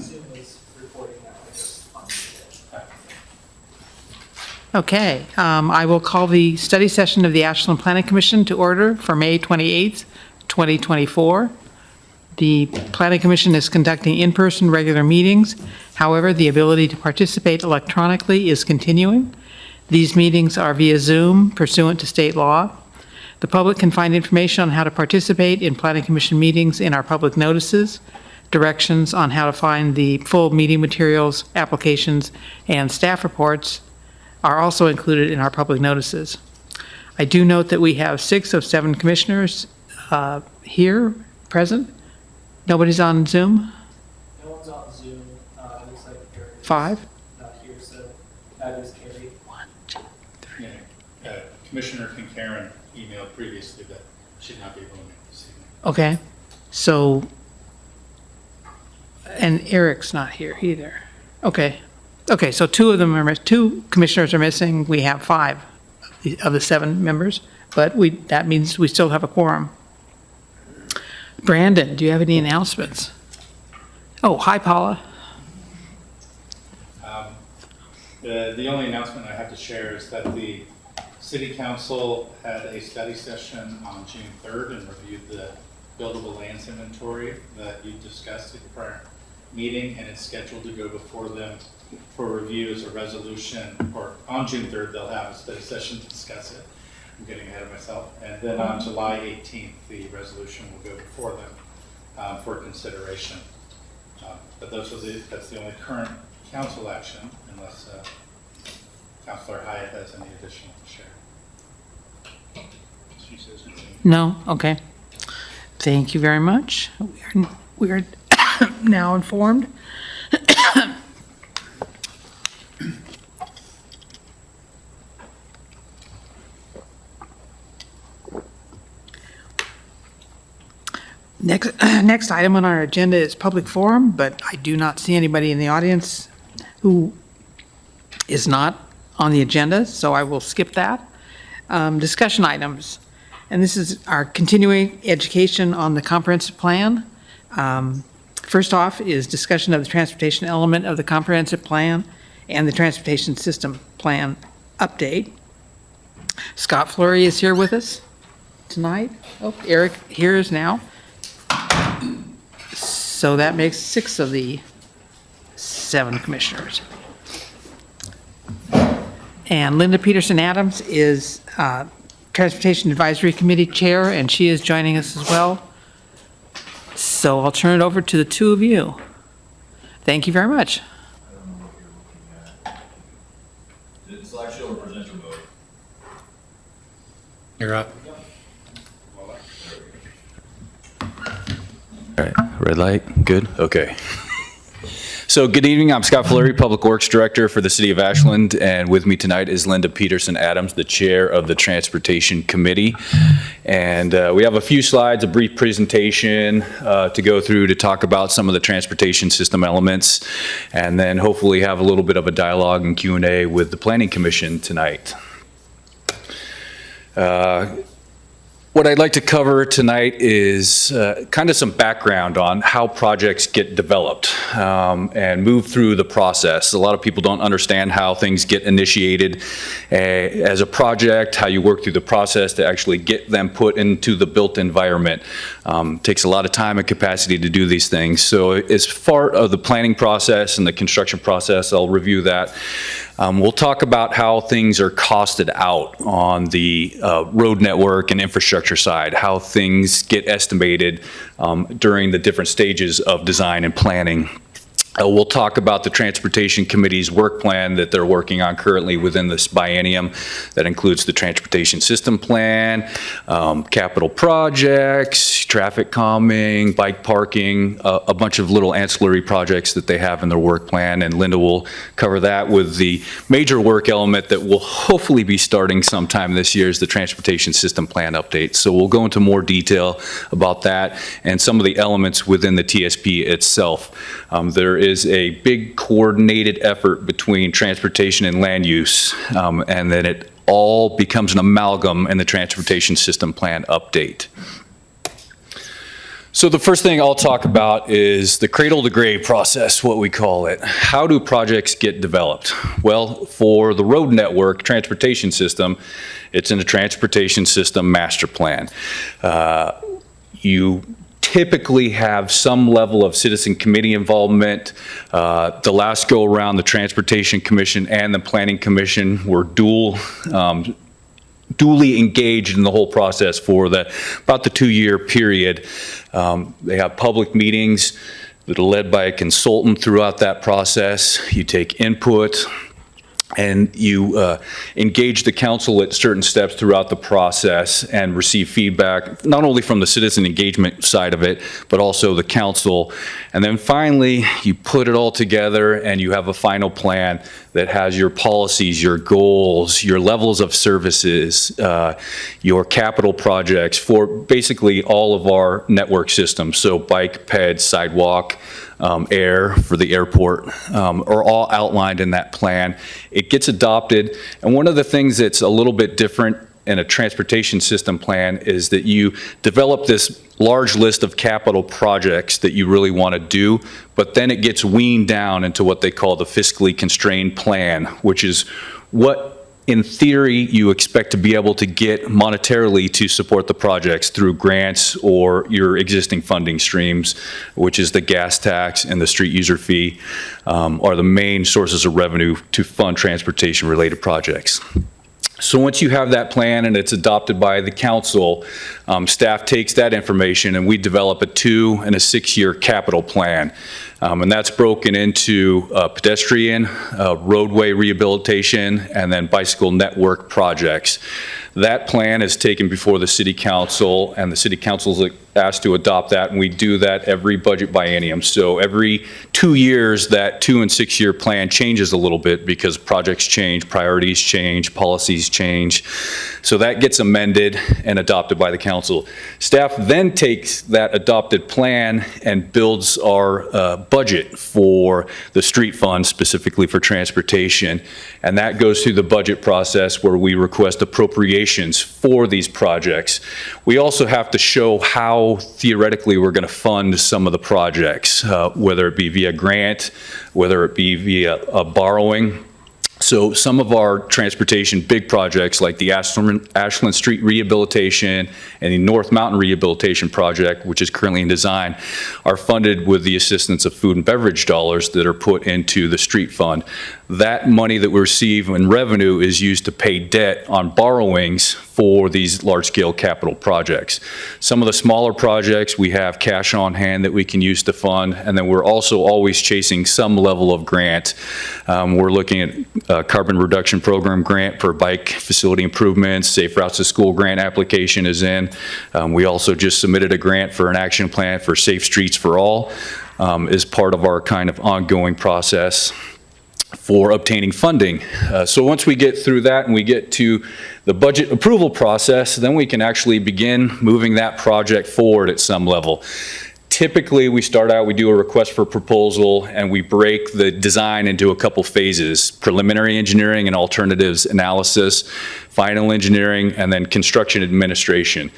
Zoom is recording now. I just unmuted it. Okay, I will call the study session of the Ashland Planning Commission to order for May 28th, 2024. The Planning Commission is conducting in-person regular meetings. However, the ability to participate electronically is continuing. These meetings are via Zoom pursuant to state law. The public can find information on how to participate in Planning Commission meetings in our public notices. Directions on how to find the full meeting materials, applications, and staff reports are also included in our public notices. I do note that we have 6 of 7 commissioners here present. Nobody's on Zoom? No one's on Zoom. It looks like Eric is 5? not here, so that is Carrie. 1, 2, 3. Yeah, Commissioner Karen emailed previously that she'd not be able to make this evening. Okay, so, and Eric's not here either. Okay, so 2 commissioners are missing. We have 5 of the 7 members, but that means we still have a quorum. Brandon, do you have any announcements? Oh, hi, Paula. The only announcement I have to share is that the City Council had a study session on June 3rd and reviewed the buildable lands inventory that you discussed at the prior meeting, and it's scheduled to go before them for review as a resolution, or on June 3rd they'll have a study session to discuss it. I'm getting ahead of myself. And then on July 18th, the resolution will go before them for consideration. But that's the only current council action, unless Councilor Hyatt has any additional to share. She says No? Okay. Thank you very much. We are now informed. Next item on our agenda is public forum, but I do not see anybody in the audience who is not on the agenda, so I will skip that. Discussion items, and this is our continuing education on the comprehensive plan. First off is discussion of the transportation element of the comprehensive plan and the transportation system plan update. Scott Fleury is here with us tonight. Oh, Eric here is now. So that makes 6 of the 7 commissioners. And Linda Peterson-Adams is Transportation Advisory Committee Chair, and she is joining us as well. So I'll turn it over to the 2 of you. Thank you very much. I don't know what you're looking at. Did slideshow or presenter mode? You're up. All right, red light, good, okay. So good evening, I'm Scott Fleury, Public Works Director for the City of Ashland, and with me tonight is Linda Peterson-Adams, the Chair of the Transportation Committee. And we have a few slides, a brief presentation to go through to talk about some of the transportation system elements, and then hopefully have a little bit of a dialogue and Q&A with the Planning Commission tonight. What I'd like to cover tonight is kind of some background on how projects get developed and move through the process. A lot of people don't understand how things get initiated as a project, how you work through the process to actually get them put into the built environment. Takes a lot of time and capacity to do these things. So as part of the planning process and the construction process, I'll review that. We'll talk about how things are costed out on the road network and infrastructure side, how things get estimated during the different stages of design and planning. We'll talk about the Transportation Committee's work plan that they're working on currently within this biennium. That includes the Transportation System Plan, capital projects, traffic calming, bike parking, a bunch of little ancillary projects that they have in their work plan, and Linda will cover that with the major work element that will hopefully be starting sometime this year is the Transportation System Plan update. So we'll go into more detail about that and some of the elements within the TSP itself. There is a big coordinated effort between transportation and land use, and then it all becomes an amalgam in the Transportation System Plan update. So the first thing I'll talk about is the cradle to grave process, what we call it. How do projects get developed? Well, for the road network transportation system, it's in a transportation system master plan. You typically have some level of citizen committee involvement. The last go around, the Transportation Commission and the Planning Commission were duly engaged in the whole process for about the 2-year period. They have public meetings that are led by a consultant throughout that process. You take input and you engage the council at certain steps throughout the process and receive feedback, not only from the citizen engagement side of it, but also the council. And then finally, you put it all together and you have a final plan that has your policies, your goals, your levels of services, your capital projects for basically all of our network systems. So bike, ped, sidewalk, air for the airport are all outlined in that plan. It gets adopted, and one of the things that's a little bit different in a transportation system plan is that you develop this large list of capital projects that you really want to do, but then it gets weaned down into what they call the fiscally constrained plan, which is what in theory you expect to be able to get monetarily to support the projects through grants or your existing funding streams, which is the gas tax and the street user fee, are the main sources of revenue to fund transportation related projects. So once you have that plan and it's adopted by the council, staff takes that information and we develop a 2- and 6-year capital plan. And that's broken into pedestrian, roadway rehabilitation, and then bicycle network projects. That plan is taken before the city council, and the city council is asked to adopt that, and we do that every budget biennium. So every 2 years, that 2- and 6-year plan changes a little bit because projects change, priorities change, policies change. So that gets amended and adopted by the council. Staff then takes that adopted plan and builds our budget for the street fund, specifically for transportation. And that goes through the budget process where we request appropriations for these projects. We also have to show how theoretically we're going to fund some of the projects, whether it be via grant, whether it be via borrowing. So some of our transportation big projects like the Ashland Street Rehabilitation and the North Mountain Rehabilitation Project, which is currently in design, are funded with the assistance of food and beverage dollars that are put into the street fund. That money that we receive in revenue is used to pay debt on borrowings for these large-scale capital projects. Some of the smaller projects, we have cash on hand that we can use to fund, and then we're also always chasing some level of grant. We're looking at a carbon reduction program grant for bike facility improvements. Safe Routes to School grant application is in. We also just submitted a grant for an action plan for Safe Streets for All as part of our kind of ongoing process for obtaining funding. So once we get through that and we get to the budget approval process, then we can actually begin moving that project forward at some level. Typically, we start out, we do a request for proposal, and we break the design into a couple phases: preliminary engineering and alternatives analysis, final engineering, and then construction administration.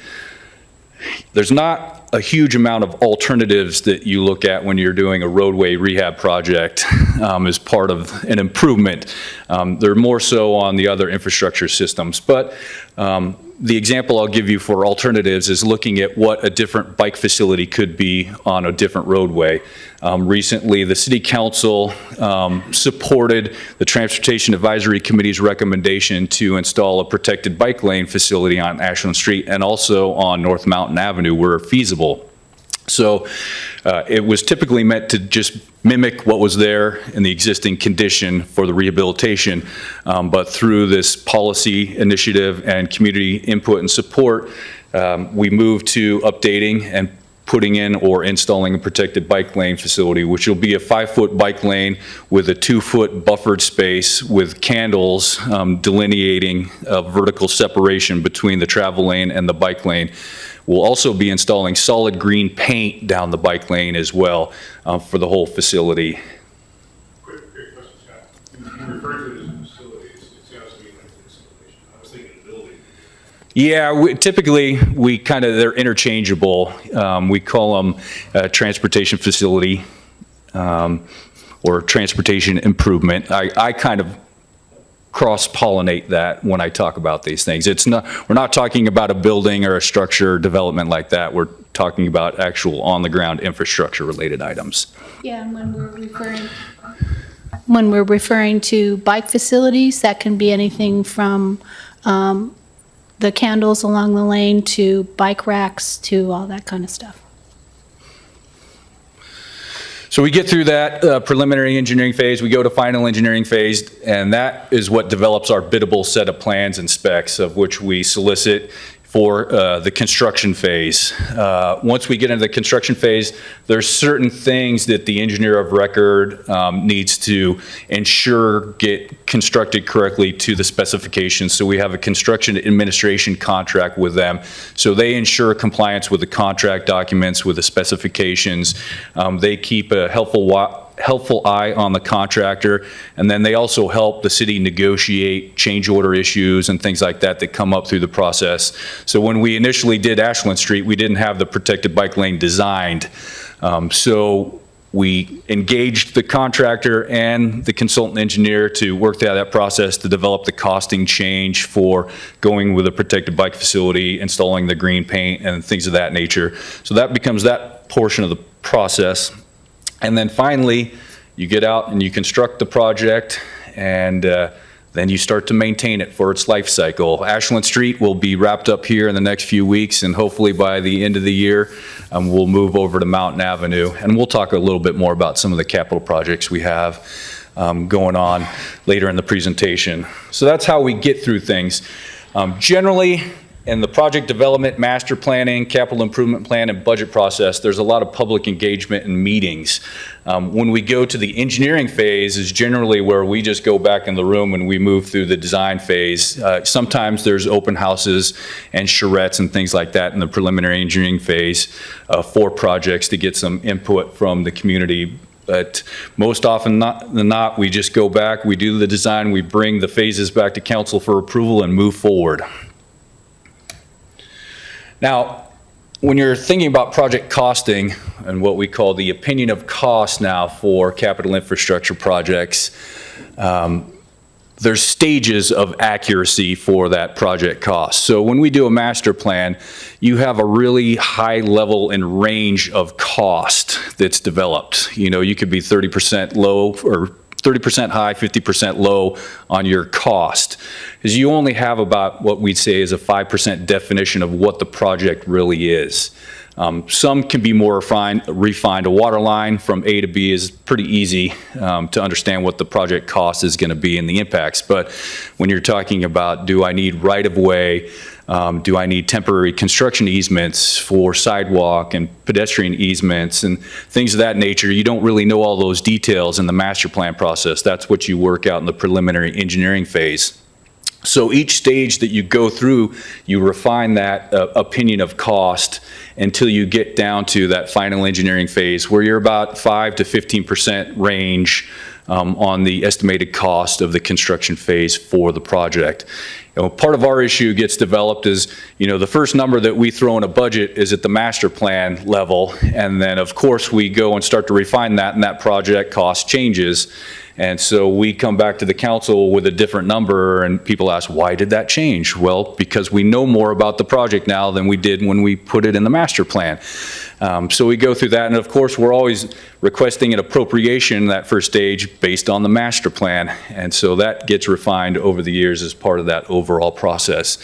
There's not a huge amount of alternatives that you look at when you're doing a roadway rehab project as part of an improvement. They're more so on the other infrastructure systems. But the example I'll give you for alternatives is looking at what a different bike facility could be on a different roadway. Recently, the City Council supported the Transportation Advisory Committee's recommendation to install a protected bike lane facility on Ashland Street and also on North Mountain Avenue where feasible. So it was typically meant to just mimic what was there in the existing condition for the rehabilitation, but through this policy initiative and community input and support, we moved to updating and putting in or installing a protected bike lane facility, which will be a 5-foot bike lane with a 2-foot buffered space with candles delineating a vertical separation between the travel lane and the bike lane. We'll also be installing solid green paint down the bike lane as well for the whole facility. Quick question, Scott. You refer to it as a facility. It sounds to me like an installation. I was thinking a building. Yeah, typically, they're interchangeable. We call them transportation facility or transportation improvement. I kind of cross-pollinate that when I talk about these things. We're not talking about a building or a structure development like that. We're talking about actual on-the-ground infrastructure-related items. Yeah, and when we're referring to bike facilities, that can be anything from the candles along the lane to bike racks to all that kind of stuff. So we get through that preliminary engineering phase, we go to final engineering phase, and that is what develops our biddable set of plans and specs, of which we solicit for the construction phase. Once we get into the construction phase, there's certain things that the engineer of record needs to ensure get constructed correctly to the specifications. So we have a construction administration contract with them. So they ensure compliance with the contract documents, with the specifications. They keep a helpful eye on the contractor, and then they also help the city negotiate change order issues and things like that that come up through the process. So when we initially did Ashland Street, we didn't have the protected bike lane designed. So we engaged the contractor and the consultant engineer to work through that process to develop the costing change for going with a protected bike facility, installing the green paint and things of that nature. So that becomes that portion of the process. And then finally, you get out and you construct the project, and then you start to maintain it for its life cycle. Ashland Street will be wrapped up here in the next few weeks, and hopefully by the end of the year, we'll move over to Mountain Avenue. And we'll talk a little bit more about some of the capital projects we have going on later in the presentation. So that's how we get through things. Generally, in the project development, master planning, capital improvement plan, and budget process, there's a lot of public engagement and meetings. When we go to the engineering phase is generally where we just go back in the room and we move through the design phase. Sometimes there's open houses and charrettes and things like that in the preliminary engineering phase for projects to get some input from the community. But most often than not, we just go back, we do the design, we bring the phases back to council for approval and move forward. Now, when you're thinking about project costing and what we call the opinion of cost now for capital infrastructure projects, there's stages of accuracy for that project cost. So when we do a master plan, you have a really high level and range of cost that's developed. You know, you could be 30% low or 30% high, 50% low on your cost, because you only have about what we'd say is a 5% definition of what the project really is. Some can be more refined. A water line from A to B is pretty easy to understand what the project cost is going to be and the impacts. But when you're talking about, do I need right-of-way, do I need temporary construction easements for sidewalk and pedestrian easements and things of that nature, you don't really know all those details in the master plan process. That's what you work out in the preliminary engineering phase. So each stage that you go through, you refine that opinion of cost until you get down to that final engineering phase where you're about 5 to 15% range on the estimated cost of the construction phase for the project. You know, part of our issue gets developed is, you know, the first number that we throw in a budget is at the master plan level, and then of course we go and start to refine that, and that project cost changes. And so we come back to the council with a different number, and people ask, why did that change? Well, because we know more about the project now than we did when we put it in the master plan. So we go through that, and of course we're always requesting an appropriation that first stage based on the master plan, and so that gets refined over the years as part of that overall process.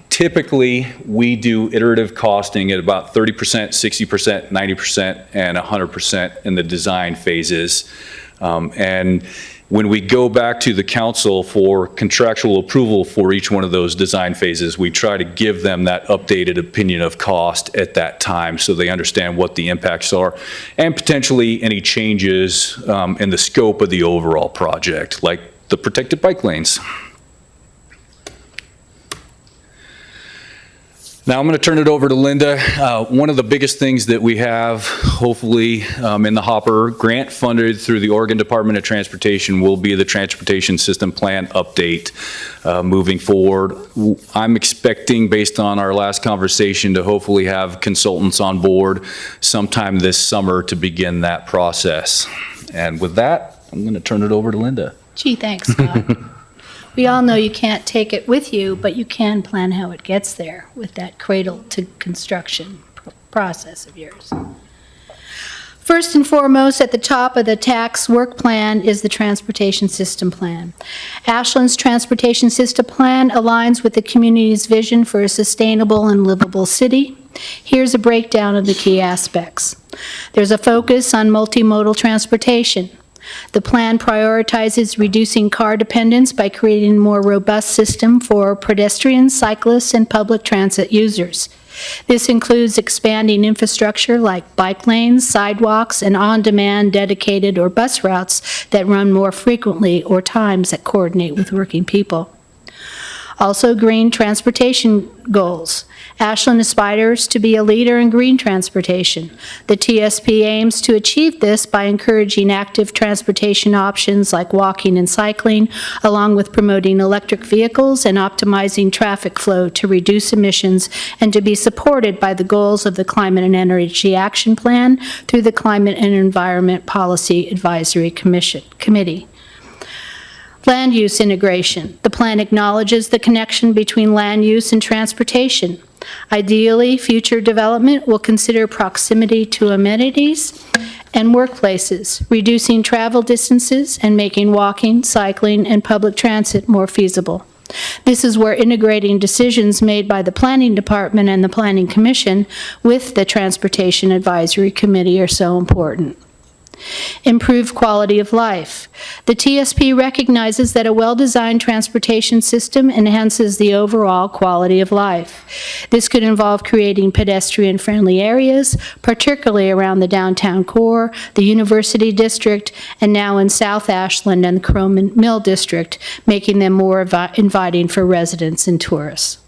Typically, we do iterative costing at about 30%, 60%, 90%, and 100% in the design phases. And when we go back to the council for contractual approval for each one of those design phases, we try to give them that updated opinion of cost at that time so they understand what the impacts are and potentially any changes in the scope of the overall project, like the protected bike lanes. Now I'm going to turn it over to Linda. One of the biggest things that we have, hopefully, in the hopper, grant funded through the Oregon Department of Transportation, will be the Transportation System Plan update moving forward. I'm expecting, based on our last conversation, to hopefully have consultants on board sometime this summer to begin that process. And with that, I'm going to turn it over to Linda. Gee, thanks, Scott. We all know you can't take it with you, but you can plan how it gets there with that cradle to construction process of yours. First and foremost, at the top of the tax work plan is the Transportation System Plan. Ashland's Transportation System Plan aligns with the community's vision for a sustainable and livable city. Here's a breakdown of the key aspects. There's a focus on multimodal transportation. The plan prioritizes reducing car dependence by creating a more robust system for pedestrians, cyclists, and public transit users. This includes expanding infrastructure like bike lanes, sidewalks, and on-demand dedicated or bus routes that run more frequently or times that coordinate with working people. Also, green transportation goals. Ashland aspires to be a leader in green transportation. The TSP aims to achieve this by encouraging active transportation options like walking and cycling, along with promoting electric vehicles and optimizing traffic flow to reduce emissions, and to be supported by the goals of the Climate and Energy Action Plan through the Climate and Environment Policy Advisory Committee. Land use integration. The plan acknowledges the connection between land use and transportation. Ideally, future development will consider proximity to amenities and workplaces, reducing travel distances and making walking, cycling, and public transit more feasible. This is where integrating decisions made by the Planning Department and the Planning Commission with the Transportation Advisory Committee are so important. Improve quality of life. The TSP recognizes that a well-designed transportation system enhances the overall quality of life. This could involve creating pedestrian-friendly areas, particularly around the downtown core, the University District, and now in South Ashland and the Croman Mill District, making them more inviting for residents and tourists.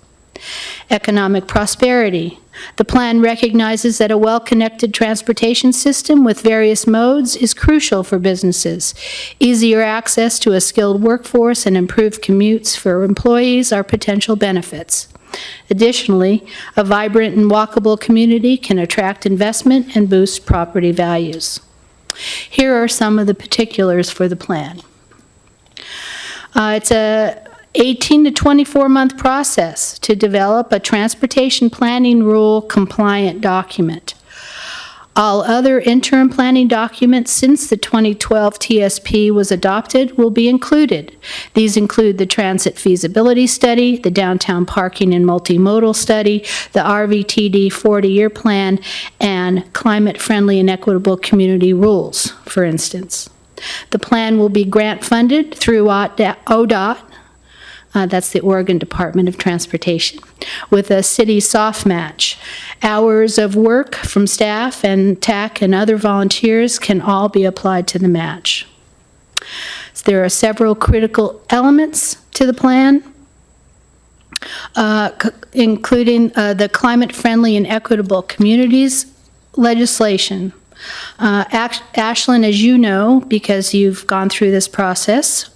Economic prosperity. The plan recognizes that a well-connected transportation system with various modes is crucial for businesses. Easier access to a skilled workforce and improved commutes for employees are potential benefits. Additionally, a vibrant and walkable community can attract investment and boost property values. Here are some of the particulars for the plan. It's a 18 to 24-month process to develop a transportation planning rule compliant document. All other interim planning documents since the 2012 TSP was adopted will be included. These include the transit feasibility study, the downtown parking and multimodal study, the RVTD 40-year plan, and climate-friendly and equitable community rules, for instance. The plan will be grant funded through ODOT, that's the Oregon Department of Transportation, with a city soft match. Hours of work from staff and TAC and other volunteers can all be applied to the match. So there are several critical elements to the plan, including the climate-friendly and equitable communities legislation. Ashland, as you know, because you've gone through this process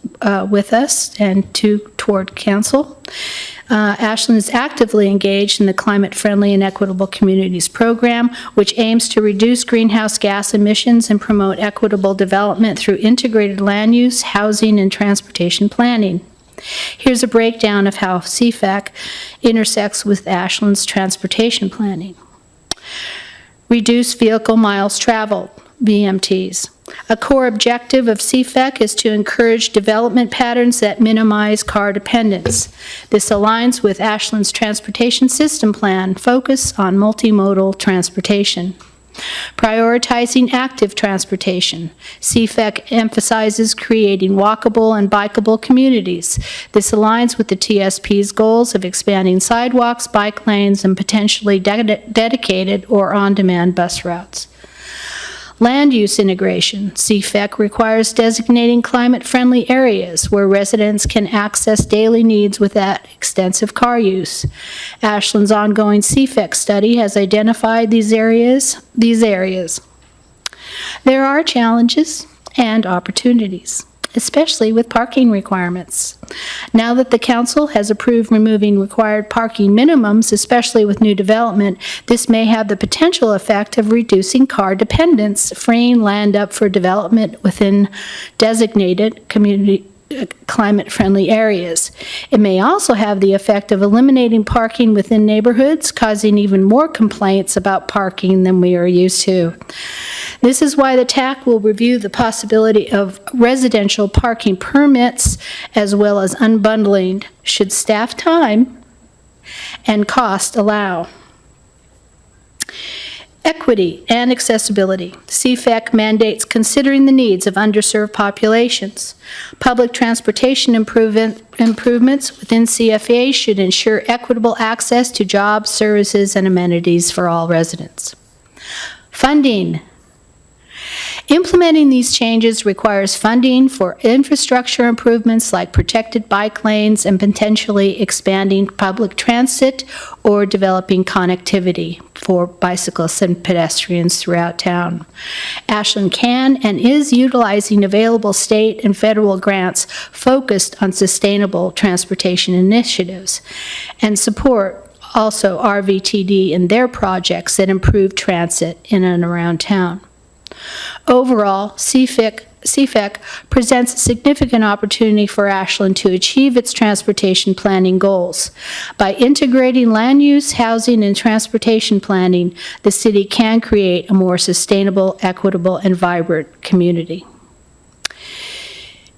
with us and toward council, Ashland is actively engaged in the Climate-Friendly and Equitable Communities Program, which aims to reduce greenhouse gas emissions and promote equitable development through integrated land use, housing, and transportation planning. Here's a breakdown of how CFAC intersects with Ashland's transportation planning. Reduce vehicle miles traveled, VMTs. A core objective of CFEC is to encourage development patterns that minimize car dependence. This aligns with Ashland's Transportation System Plan focus on multimodal transportation. Prioritizing active transportation. CFEC emphasizes creating walkable and bikeable communities. This aligns with the TSP's goals of expanding sidewalks, bike lanes, and potentially dedicated or on-demand bus routes. Land use integration. CFEC requires designating climate-friendly areas where residents can access daily needs without extensive car use. Ashland's ongoing CFEC study has identified these areas. There are challenges and opportunities, especially with parking requirements. Now that the council has approved removing required parking minimums, especially with new development, this may have the potential effect of reducing car dependence, freeing land up for development within designated community climate-friendly areas. It may also have the effect of eliminating parking within neighborhoods, causing even more complaints about parking than we are used to. This is why the TAC will review the possibility of residential parking permits as well as unbundling should staff time and cost allow. Equity and accessibility. CFEC mandates considering the needs of underserved populations. Public transportation improvements within CFA should ensure equitable access to jobs, services, and amenities for all residents. Funding. Implementing these changes requires funding for infrastructure improvements like protected bike lanes and potentially expanding public transit or developing connectivity for bicyclists and pedestrians throughout town. Ashland can and is utilizing available state and federal grants focused on sustainable transportation initiatives and support also RVTD in their projects that improve transit in and around town. Overall, CFEC presents a significant opportunity for Ashland to achieve its transportation planning goals. By integrating land use, housing, and transportation planning, the city can create a more sustainable, equitable, and vibrant community.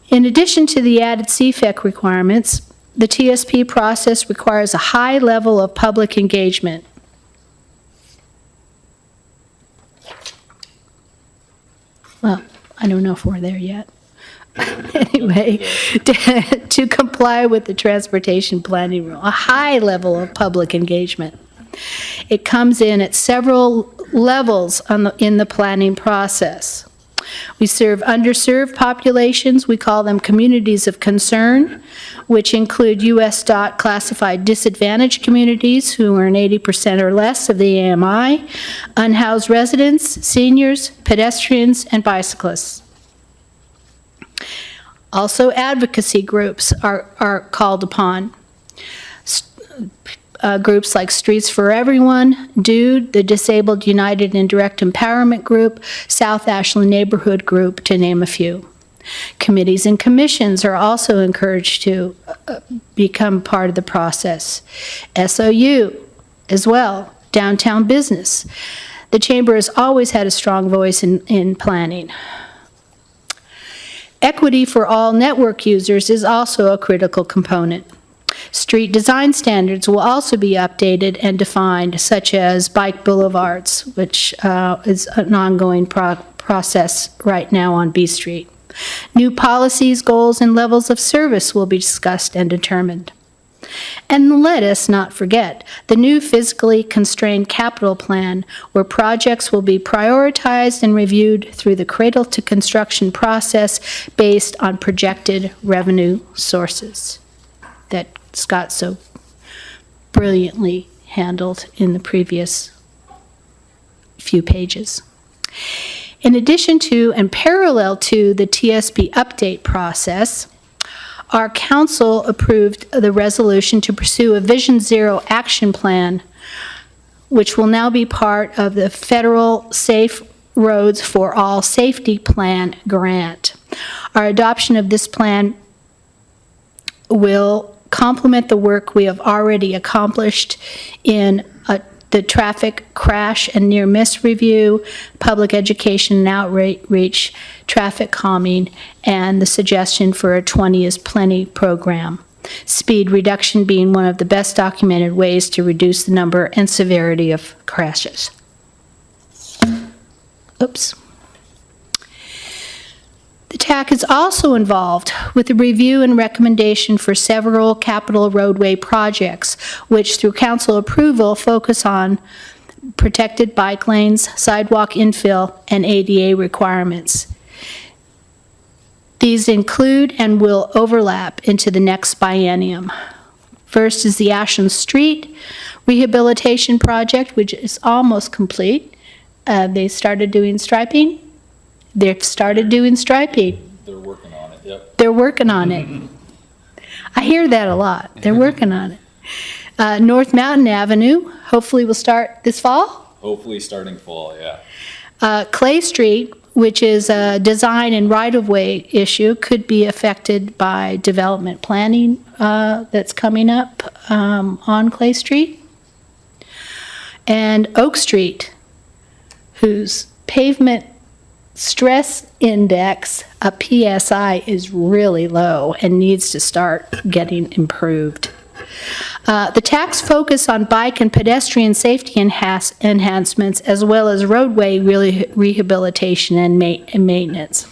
In addition to the added CFEC requirements, the TSP process requires a high level of public engagement. Well, I don't know if we're there yet. Anyway, to comply with the transportation planning rule, a high level of public engagement. It comes in at several levels in the planning process. We serve underserved populations. We call them communities of concern, which include U.S. DOT classified disadvantaged communities who earn 80% or less of the AMI, unhoused residents, seniors, pedestrians, and bicyclists. Also, advocacy groups are called upon. Groups like Streets for Everyone, DUDE, the Disabled United and Direct Empowerment Group, South Ashland Neighborhood Group, to name a few. Committees and commissions are also encouraged to become part of the process. SOU as well, downtown business. The Chamber has always had a strong voice in planning. Equity for all network users is also a critical component. Street design standards will also be updated and defined, such as bike boulevards, which is an ongoing process right now on B Street. New policies, goals, and levels of service will be discussed and determined. And let us not forget the new physically constrained capital plan, where projects will be prioritized and reviewed through the cradle to construction process based on projected revenue sources that Scott so brilliantly handled in the previous few pages. In addition to and parallel to the TSP update process, our council approved the resolution to pursue a Vision Zero action plan, which will now be part of the federal Safe Roads for All Safety Plan grant. Our adoption of this plan will complement the work we have already accomplished in the traffic crash and near miss review, public education and outreach, traffic calming, and the suggestion for a 20 is plenty program. Speed reduction being one of the best documented ways to reduce the number and severity of crashes. Oops. The TAC is also involved with the review and recommendation for several capital roadway projects, which through council approval focus on protected bike lanes, sidewalk infill, and ADA requirements. These include and will overlap into the next biennium. First is the Ashland Street Rehabilitation Project, which is almost complete. They started doing striping. They've started doing striping. They're working on it, yep. They're working on it. I hear that a lot. They're working on it. North Mountain Avenue, hopefully will start this fall. Hopefully starting fall, yeah. Clay Street, which is a design and right-of-way issue, could be affected by development planning that's coming up on Clay Street. And Oak Street, whose pavement stress index, a PSI, is really low and needs to start getting improved. The tax focus on bike and pedestrian safety enhancements, as well as roadway rehabilitation and maintenance.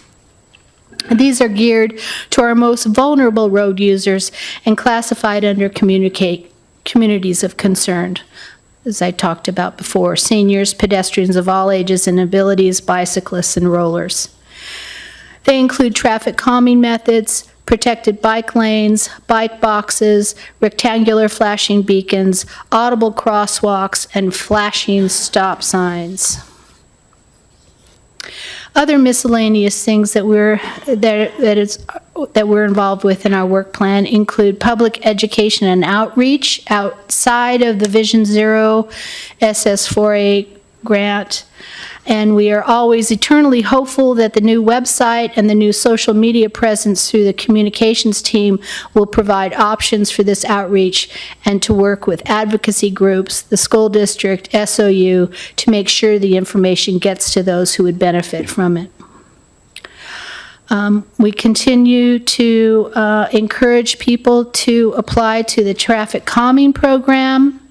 These are geared to our most vulnerable road users and classified under communities of concern. As I talked about before, seniors, pedestrians of all ages and abilities, bicyclists, and rollers. They include traffic calming methods, protected bike lanes, bike boxes, rectangular flashing beacons, audible crosswalks, and flashing stop signs. Other miscellaneous things that we're involved with in our work plan include public education and outreach outside of the Vision Zero SS4A grant. And we are always eternally hopeful that the new website and the new social media presence through the communications team will provide options for this outreach and to work with advocacy groups, the school district, SOU, to make sure the information gets to those who would benefit from it. We continue to encourage people to apply to the traffic calming program.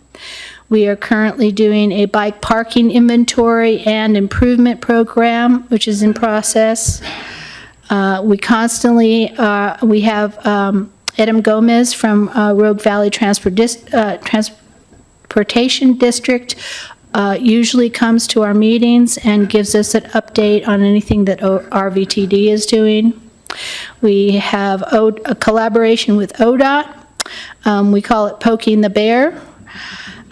We are currently doing a bike parking inventory and improvement program, which is in process. We constantly, we have Edem Gomez from Rogue Valley Transportation District usually comes to our meetings and gives us an update on anything that RVTD is doing. We have a collaboration with ODOT. We call it Poking the Bear.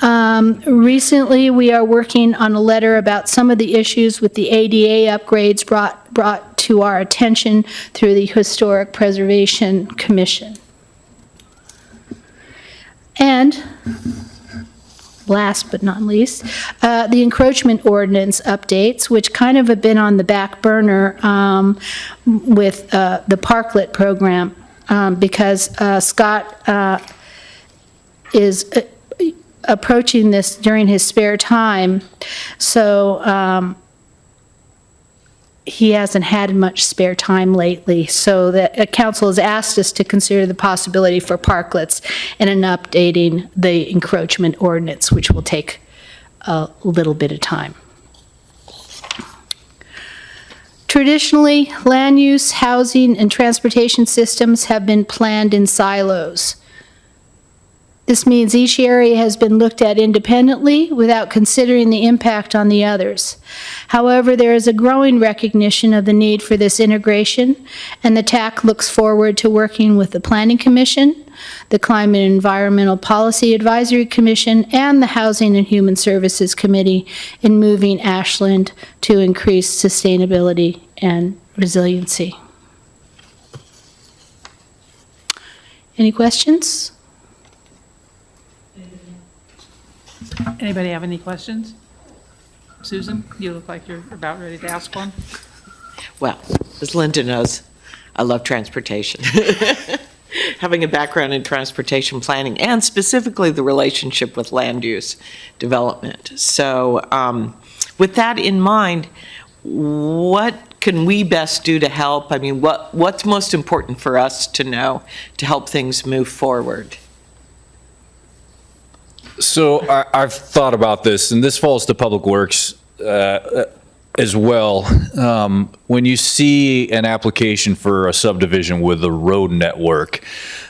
Recently, we are working on a letter about some of the issues with the ADA upgrades brought to our attention through the Historic Preservation Commission. And last but not least, the encroachment ordinance updates, which kind of have been on the back burner with the Parklet program because Scott is approaching this during his spare time, so he hasn't had much spare time lately. So the council has asked us to consider the possibility for parklets and in updating the encroachment ordinance, which will take a little bit of time. Traditionally, land use, housing, and transportation systems have been planned in silos. This means each area has been looked at independently without considering the impact on the others. However, there is a growing recognition of the need for this integration, and the TAC looks forward to working with the Planning Commission, the Climate and Environmental Policy Advisory Commission, and the Housing and Human Services Committee in moving Ashland to increase sustainability and resiliency. Any questions? Anybody have any questions? Susan, you look like you're about ready to ask one. Well, as Linda knows, I love transportation. Having a background in transportation planning and specifically the relationship with land use development. So with that in mind, what can we best do to help? I mean, what's most important for us to know to help things move forward? So I've thought about this, and this falls to Public Works as well. When you see an application for a subdivision with a road network,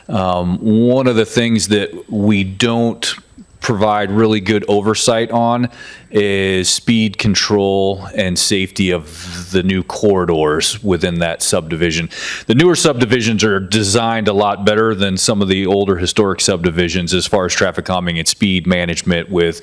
one of the things that we don't provide really good oversight on is speed control and safety of the new corridors within that subdivision. The newer subdivisions are designed a lot better than some of the older historic subdivisions as far as traffic calming and speed management with,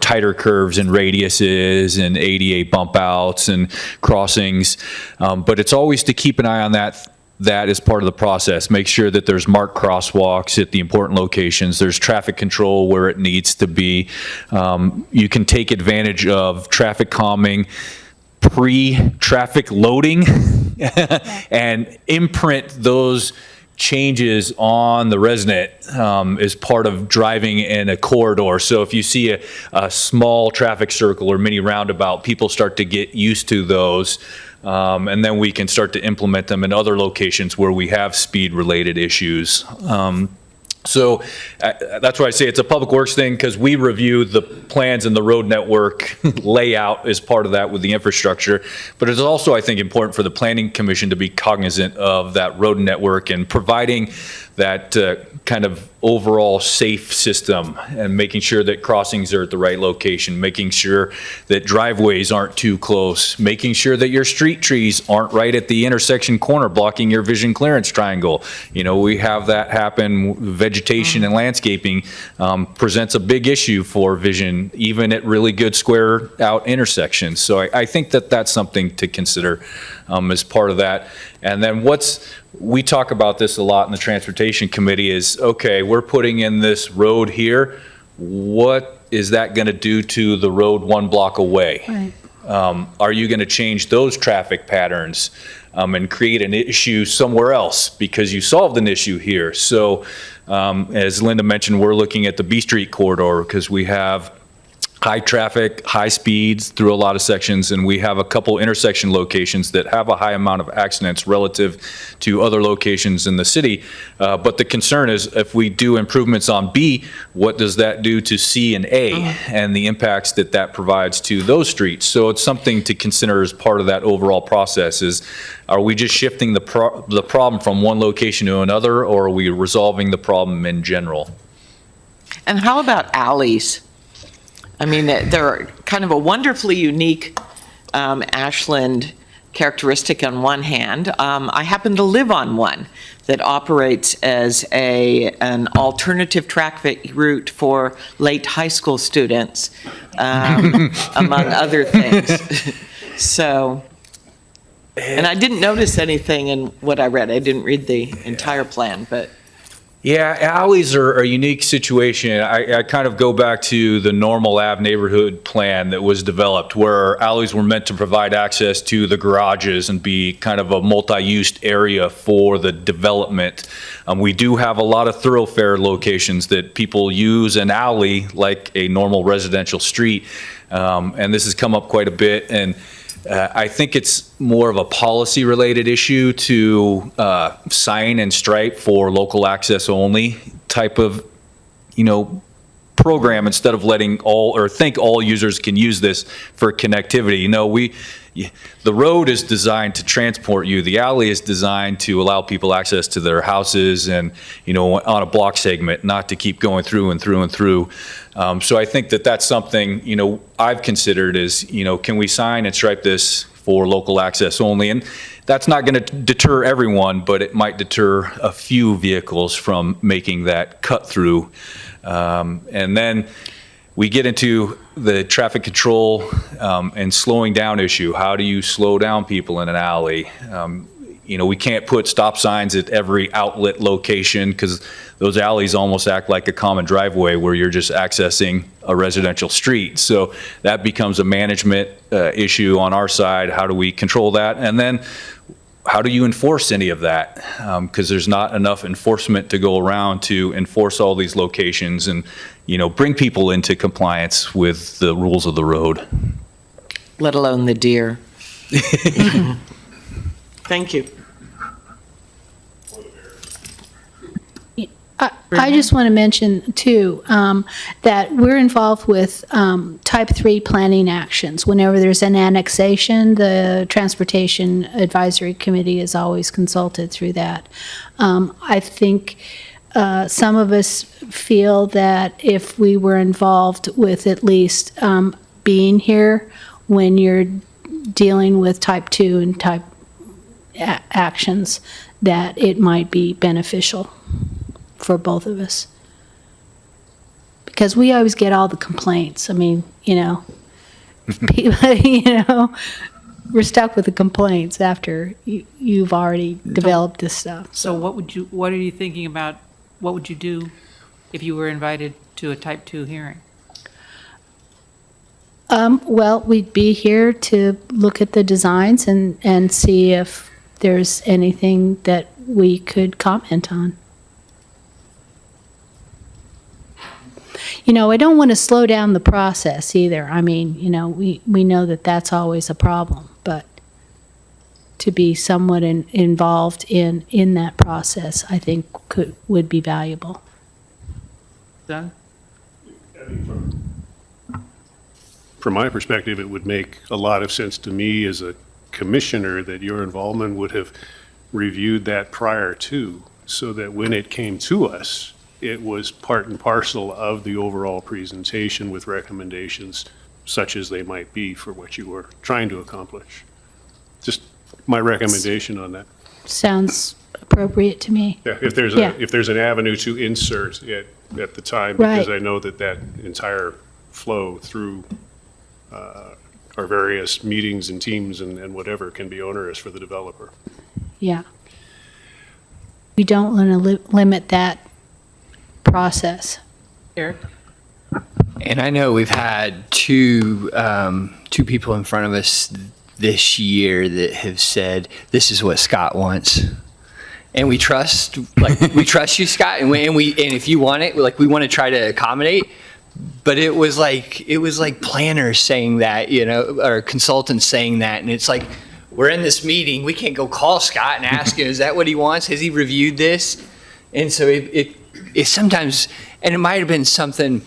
tighter curves and radiuses and ADA bump outs and crossings. But it's always to keep an eye on that is part of the process. Make sure that there's marked crosswalks at the important locations. There's traffic control where it needs to be. You can take advantage of traffic calming pre-traffic loading and imprint those changes on the resident as part of driving in a corridor. So if you see a small traffic circle or mini roundabout, people start to get used to those. And then we can start to implement them in other locations where we have speed-related issues. So that's why I say it's a public works thing, because we review the plans and the road network layout as part of that with the infrastructure. But it's also, I think, important for the Planning Commission to be cognizant of that road network and providing that kind of overall safe system and making sure that crossings are at the right location, making sure that driveways aren't too close, making sure that your street trees aren't right at the intersection corner blocking your vision clearance triangle. We have that happen. Vegetation and landscaping presents a big issue for vision, even at really good square out intersections. So I think that that's something to consider as part of that. And then we talk about this a lot in the Transportation Committee is, okay, we're putting in this road here. What is that going to do to the road 1 block away? Right. Are you going to change those traffic patterns and create an issue somewhere else because you solved an issue here? So as Linda mentioned, we're looking at the B Street corridor because we have high traffic, high speeds through a lot of sections, and we have a couple intersection locations that have a high amount of accidents relative to other locations in the city. But the concern is if we do improvements on B, what does that do to C and A and the impacts that provides to those streets? So it's something to consider as part of that overall process is, are we just shifting the problem from one location to another, or are we resolving the problem in general? And how about alleys? I mean, they're kind of a wonderfully unique Ashland characteristic on one hand. I happen to live on one that operates as an alternative traffic route for late high school students, among other things. So, and I didn't notice anything in what I read. I didn't read the entire plan, but. Yeah, alleys are a unique situation. I kind of go back to the Normal Ave neighborhood plan that was developed where alleys were meant to provide access to the garages and be kind of a multi-use area for the development. We do have a lot of thoroughfare locations that people use an alley like a normal residential street. And this has come up quite a bit. And I think it's more of a policy-related issue to sign and stripe for local access only type of, program instead of letting all users can use this for connectivity. The road is designed to transport you. The alley is designed to allow people access to their houses and, on a block segment, not to keep going through and through and through. So I think that's something, I've considered is, can we sign and stripe this for local access only? And that's not going to deter everyone, but it might deter a few vehicles from making that cut through. And then we get into the traffic control and slowing down issue. How do you slow down people in an alley? We can't put stop signs at every outlet location because those alleys almost act like a common driveway where you're just accessing a residential street. So that becomes a management issue on our side. How do we control that? And then how do you enforce any of that? Because there's not enough enforcement to go around to enforce all these locations and, bring people into compliance with the rules of the road. Let alone the deer. Thank you. I just want to mention, too, that we're involved with Type 3 planning actions. Whenever there's an annexation, the Transportation Advisory Committee is always consulted through that. I think some of us feel that if we were involved with at least being here when you're dealing with type 2 and type actions, that it might be beneficial for both of us. Because we always get all the complaints. I mean, people, we're stuck with the complaints after you've already developed this stuff. So what are you thinking about, what would you do if you were invited to a type 2 hearing? Well, we'd be here to look at the designs and see if there's anything that we could comment on. I don't want to slow down the process either. I mean, we know that that's always a problem, but to be somewhat involved in that process, I think would be valuable. Doug? I mean, from my perspective, it would make a lot of sense to me as a commissioner that your involvement would have reviewed that prior to, so that when it came to us, it was part and parcel of the overall presentation with recommendations such as they might be for what you were trying to accomplish. Just my recommendation on that. Sounds appropriate to me. Yeah, if there's Yeah. if there's an avenue to insert it at the time, Right. because I know that entire flow through our various meetings and teams and whatever can be onerous for the developer. Yeah. We don't want to limit that process. Eric? And I know we've had two people in front of us this year that have said, this is what Scott wants. And we trust you, Scott, and if you want it, we want to try to accommodate. But it was like planners saying that, or consultants saying that, and it's like, we're in this meeting, we can't go call Scott and ask him, is that what he wants? Has he reviewed this? And so it sometimes, and it might have been something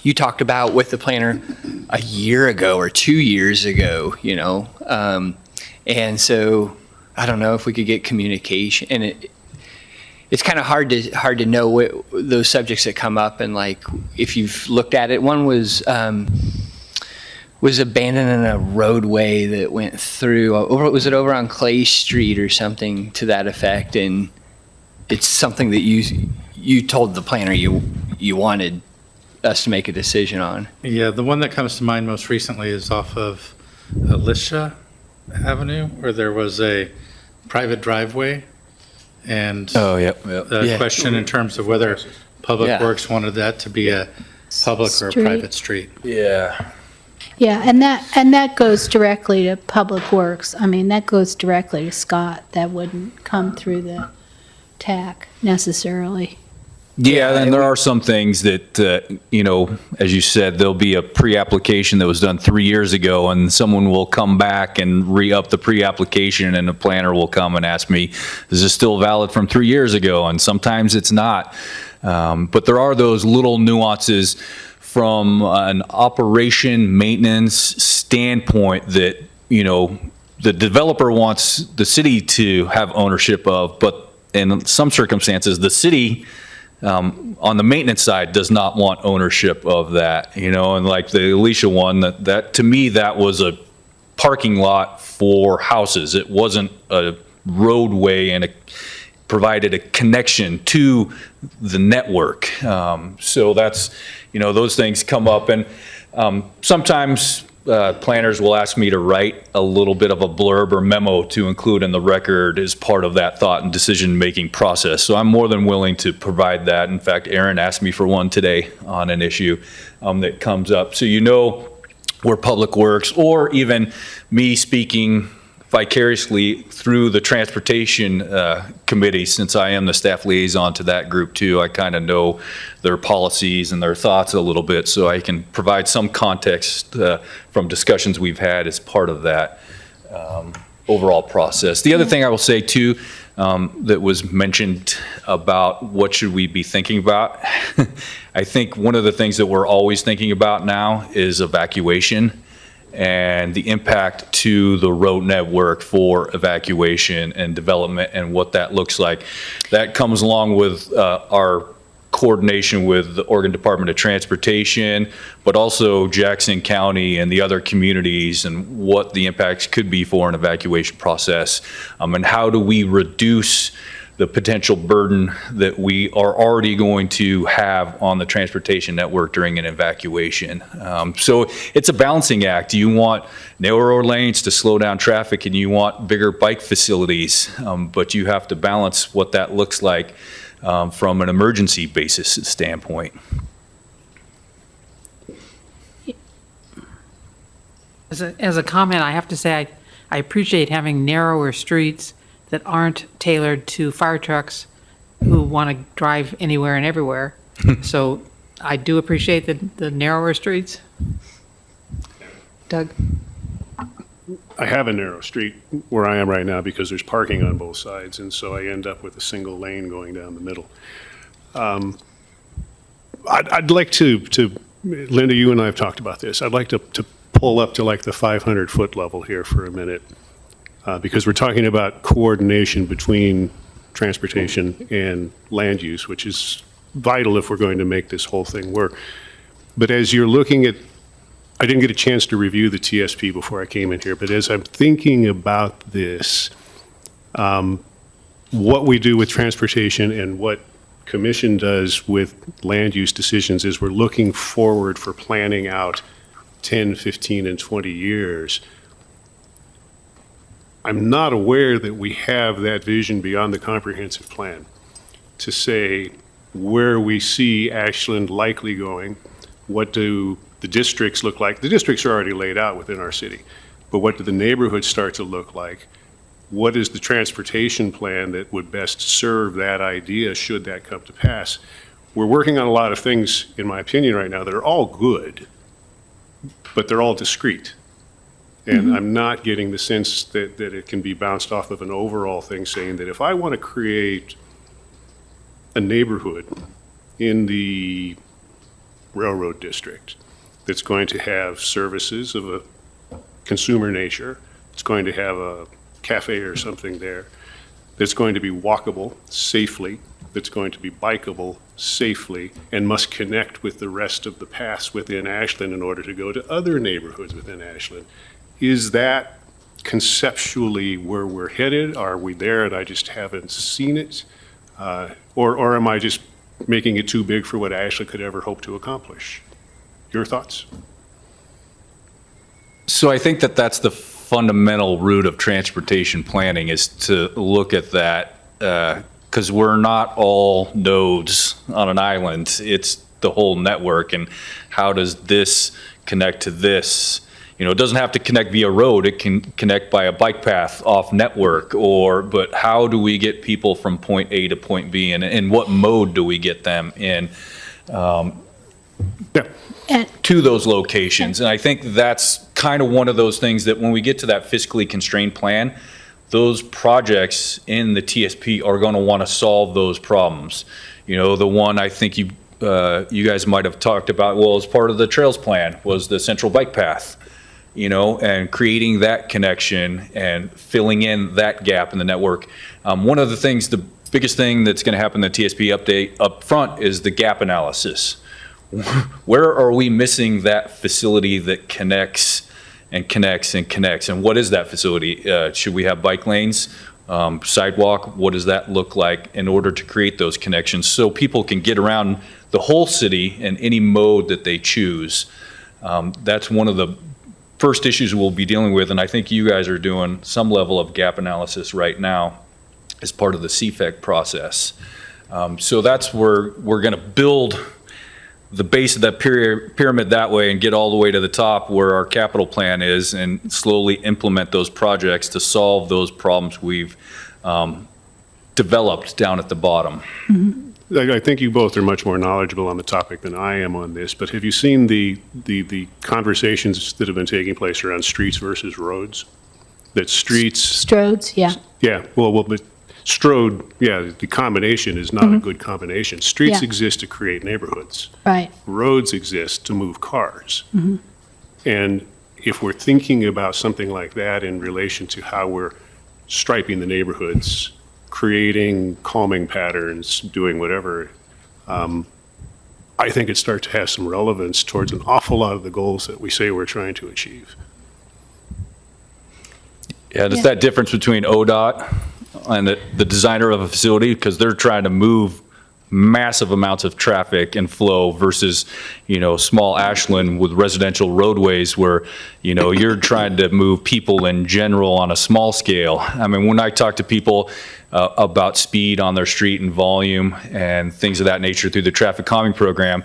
you talked about with the planner a year ago or 2 years ago, and so I don't know if we could get communication, and it's kind of hard to know what those subjects that come up, and if you've looked at it. One was abandoning a roadway that went through, was it over on Clay Street or something to that effect? And it's something that you told the planner you wanted us to make a decision on. Yeah, the one that comes to mind most recently is off of Alicia Avenue, where there was a private driveway. And the question in terms of whether Public Works wanted that to be a public or a private street. Yeah. Yeah, and that goes directly to Public Works. I mean, that goes directly to Scott. That wouldn't come through the TAC necessarily. Yeah, and there are some things that, as you said, there'll be a pre-application that was done 3 years ago, and someone will come back and re-up the pre-application, and the planner will come and ask me, is this still valid from 3 years ago? And sometimes it's not. But there are those little nuances from an operation maintenance standpoint that, the developer wants the city to have ownership of, but in some circumstances, the city on the maintenance side does not want ownership of that, and like the Alicia one, that to me, that was a parking lot for houses. It wasn't a roadway, and it provided a connection to the network. So that's, those things come up, and sometimes planners will ask me to write a little bit of a blurb or memo to include in the record as part of that thought and decision-making process. So I'm more than willing to provide that. In fact, Aaron asked me for one today on an issue that comes up. So where Public Works, or even me speaking vicariously through the Transportation Committee, since I am the staff liaison to that group too, I kind of know their policies and their thoughts a little bit, so I can provide some context from discussions we've had as part of that overall process. The other thing I will say too, that was mentioned about what should we be thinking about, I think one of the things that we're always thinking about now is evacuation. and the impact to the road network for evacuation and development and what that looks like. That comes along with our coordination with the Oregon Department of Transportation, but also Jackson County and the other communities and what the impacts could be for an evacuation process. And how do we reduce the potential burden that we are already going to have on the transportation network during an evacuation. So it's a balancing act. You want narrower lanes to slow down traffic and you want bigger bike facilities, but you have to balance what that looks like from an emergency basis standpoint. As a comment, I have to say, I appreciate having narrower streets that aren't tailored to fire trucks who want to drive anywhere and everywhere. So I do appreciate the narrower streets. Doug? I have a narrow street where I am right now because there's parking on both sides, and so I end up with a single lane going down the middle. I'd like to, Linda, you and I have talked about this. I'd like to pull up to like the 500-foot level here for a minute, because we're talking about coordination between transportation and land use, which is vital if we're going to make this whole thing work. But as you're looking at, I didn't get a chance to review the TSP before I came in here, but as I'm thinking about this, what we do with transportation and what commission does with land use decisions is we're looking forward for planning out 10, 15, and 20 years. I'm not aware that we have that vision beyond the comprehensive plan to say where we see Ashland likely going, what do the districts look like. The districts are already laid out within our city, but what do the neighborhoods start to look like? What is the transportation plan that would best serve that idea should that come to pass? We're working on a lot of things, in my opinion, right now that are all good, but they're all discrete. And I'm not getting the sense that it can be bounced off of an overall thing saying that if I want to create a neighborhood in the railroad district that's going to have services of a consumer nature, it's going to have a cafe or something there, that's going to be walkable safely, that's going to be bikeable safely, and must connect with the rest of the paths within Ashland in order to go to other neighborhoods within Ashland. Is that conceptually where we're headed? Are we there and I just haven't seen it? Or am I just making it too big for what Ashland could ever hope to accomplish? Your thoughts? So I think that that's the fundamental root of transportation planning, is to look at that, because we're not all nodes on an island. It's the whole network, and how does this connect to this? You know, it doesn't have to connect via road. It can connect by a bike path off network, but how do we get people from point A to point B, and in what mode do we get them in? To those locations. And I think that's kind of one of those things that when we get to that fiscally constrained plan, those projects in the TSP are going to want to solve those problems. You know, the one I think you guys might have talked about, well, as part of the trails plan, was the central bike path, you know, and creating that connection and filling in that gap in the network. One of the things, the biggest thing that's going to happen in the TSP update up front is the gap analysis. Where are we missing that facility that connects and connects and connects? And what is that facility? Should we have bike lanes, sidewalk? What does that look like in order to create those connections so people can get around the whole city in any mode that they choose? That's one of the first issues we'll be dealing with, and I think you guys are doing some level of gap analysis right now as part of the CFEC process. So that's where we're going to build the base of that pyramid that way and get all the way to the top where our capital plan is, and slowly implement those projects to solve those problems we've developed down at the bottom. I think you both are much more knowledgeable on the topic than I am on this, but have you seen the conversations that have been taking place around streets versus roads? That streets... Stroads, yeah. Yeah, but Strode, yeah, the combination is not a good combination. Streets Yeah. exist to create neighborhoods. Right. Roads exist to move cars. And if we're thinking about something like that in relation to how we're striping the neighborhoods, creating calming patterns, doing whatever, I think it starts to have some relevance towards an awful lot of the goals that we say we're trying to achieve. Yeah, it's that difference between ODOT and the designer of a facility, because they're trying to move massive amounts of traffic and flow versus, small Ashland with residential roadways where, you're trying to move people in general on a small scale. I mean, when I talk to people about speed on their street and volume and things of that nature through the traffic calming program,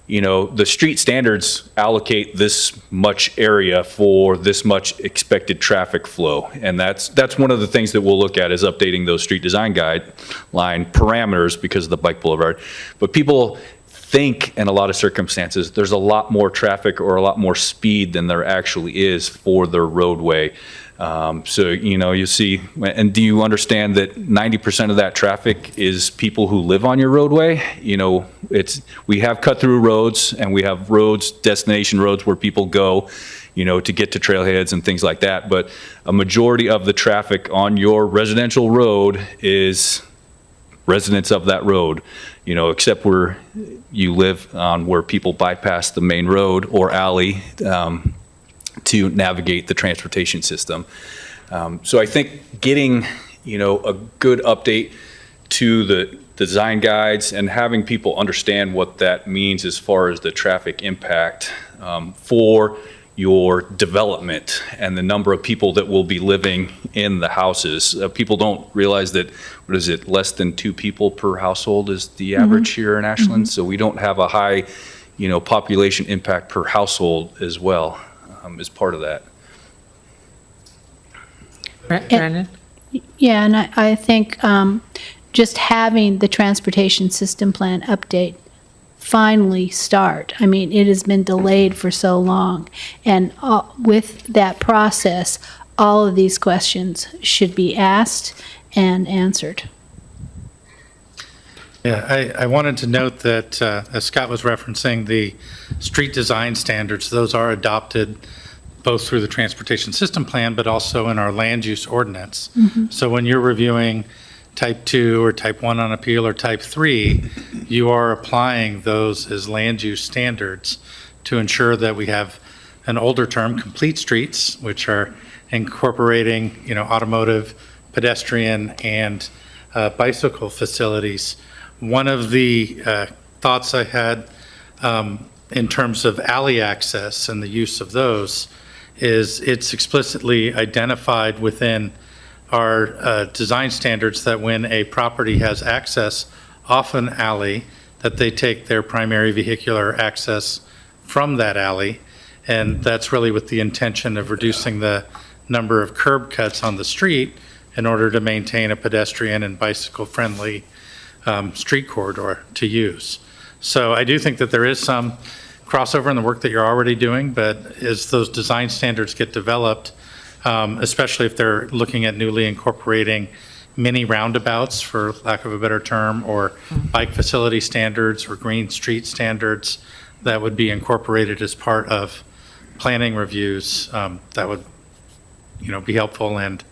the street standards allocate this much area for this much expected traffic flow. And that's one of the things that we'll look at is updating those street design guideline parameters because of the bike boulevard. But people think in a lot of circumstances, there's a lot more traffic or a lot more speed than there actually is for their roadway. So, you see, and do you understand that 90% of that traffic is people who live on your roadway? We have cut through roads and we have roads, destination roads where people go, to get to trailheads and things like that. But a majority of the traffic on your residential road is residents of that road, except where you live on where people bypass the main road or alley, to navigate the transportation system. So I think getting, a good update to the design guides and having people understand what that means as far as the traffic impact for your development and the number of people that will be living in the houses. People don't realize that, less than 2 people per household is the average here in Ashland. So we don't have a high, population impact per household as well. Is part of that. Brandon? Yeah, and I think just having the transportation system plan update finally start. I mean, it has been delayed for so long. And with that process, all of these questions should be asked and answered. Yeah, I wanted to note that, as Scott was referencing, the street design standards, those are adopted both through the transportation system plan, but also in our land use ordinance. So when you're reviewing type 2 or type 1 on appeal or type 3, you are applying those as land use standards to ensure that we have an older term, complete streets, which are incorporating, automotive, pedestrian, and bicycle facilities. One of the thoughts I had in terms of alley access and the use of those is it's explicitly identified within our design standards that when a property has access off an alley, that they take their primary vehicular access from that alley. And that's really with the intention of reducing the number of curb cuts on the street in order to maintain a pedestrian and bicycle-friendly street corridor to use. So I do think that there is some crossover in the work that you're already doing, but as those design standards get developed, especially if they're looking at newly incorporating mini roundabouts, for lack of a better term, or bike facility standards or green street standards that would be incorporated as part of planning reviews, that would, be helpful and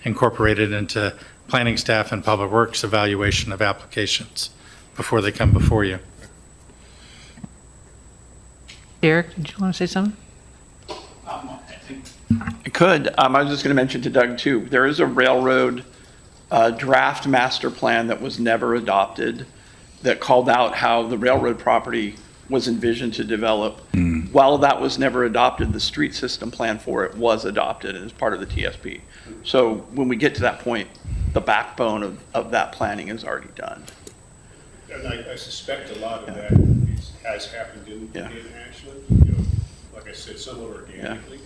incorporated into planning staff and public works evaluation of applications before they come before you. Derek, did you want to say something? I could. I was just going to mention to Doug, too, there is a railroad draft master plan that was never adopted that called out how the railroad property was envisioned to develop. While that was never adopted, the street system plan for it was adopted and is part of the TSP. So when we get to that point, the backbone of that planning is already done. And I suspect a lot of that has happened in Ashland, like I said, somewhat organically.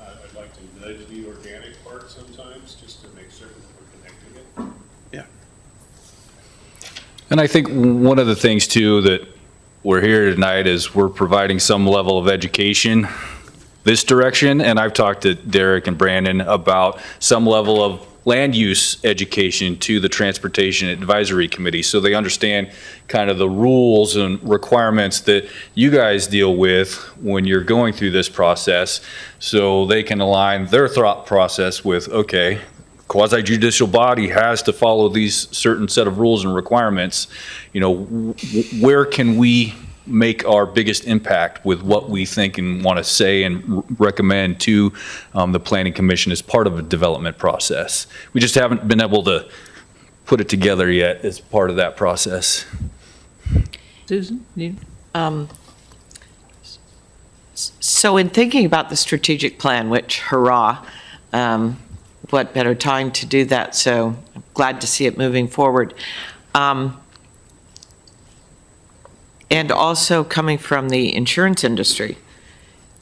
I'd like to nudge the organic part sometimes, just to make certain that we're connecting it. Yeah. And I think one of the things too that we're here tonight is we're providing some level of education this direction. And I've talked to Derek and Brandon about some level of land use education to the Transportation Advisory Committee, so they understand kind of the rules and requirements that you guys deal with when you're going through this process, so they can align their thought process with, okay, quasi-judicial body has to follow these certain set of rules and requirements. You know, where can we make our biggest impact with what we think and want to say and recommend to the Planning Commission as part of a development process. We just haven't been able to put it together yet as part of that process. Susan? So in thinking about the strategic plan, which hurrah, what better time to do that? So I'm glad to see it moving forward. And also coming from the insurance industry,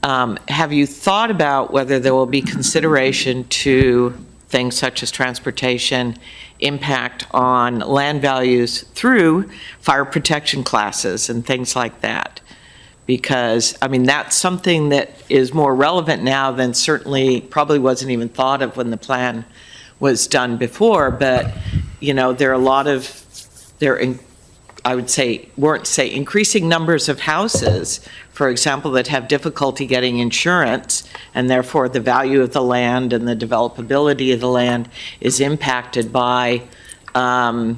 have you thought about whether there will be consideration to things such as transportation, impact on land values through fire protection classes and things like that? Because, I mean, that's something that is more relevant now than certainly probably wasn't even thought of when the plan was done before. But, you know, there are a lot of, I would say, increasing numbers of houses, for example, that have difficulty getting insurance, and therefore the value of the land and the developability of the land is impacted by how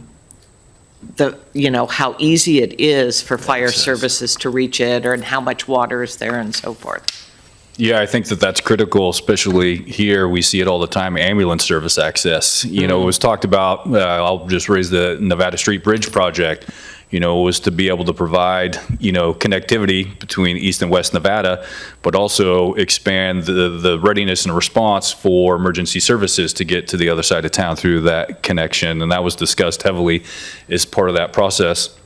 easy it is for fire services to reach it, or and how much water is there and so forth. Yeah, I think that that's critical, especially here. We see it all the time, ambulance service access. You know, it was talked about, I'll just raise the Nevada Street Bridge project, was to be able to provide, connectivity between East and West Nevada, but also expand the readiness and response for emergency services to get to the other side of town through that connection. And that was discussed heavily as part of that process.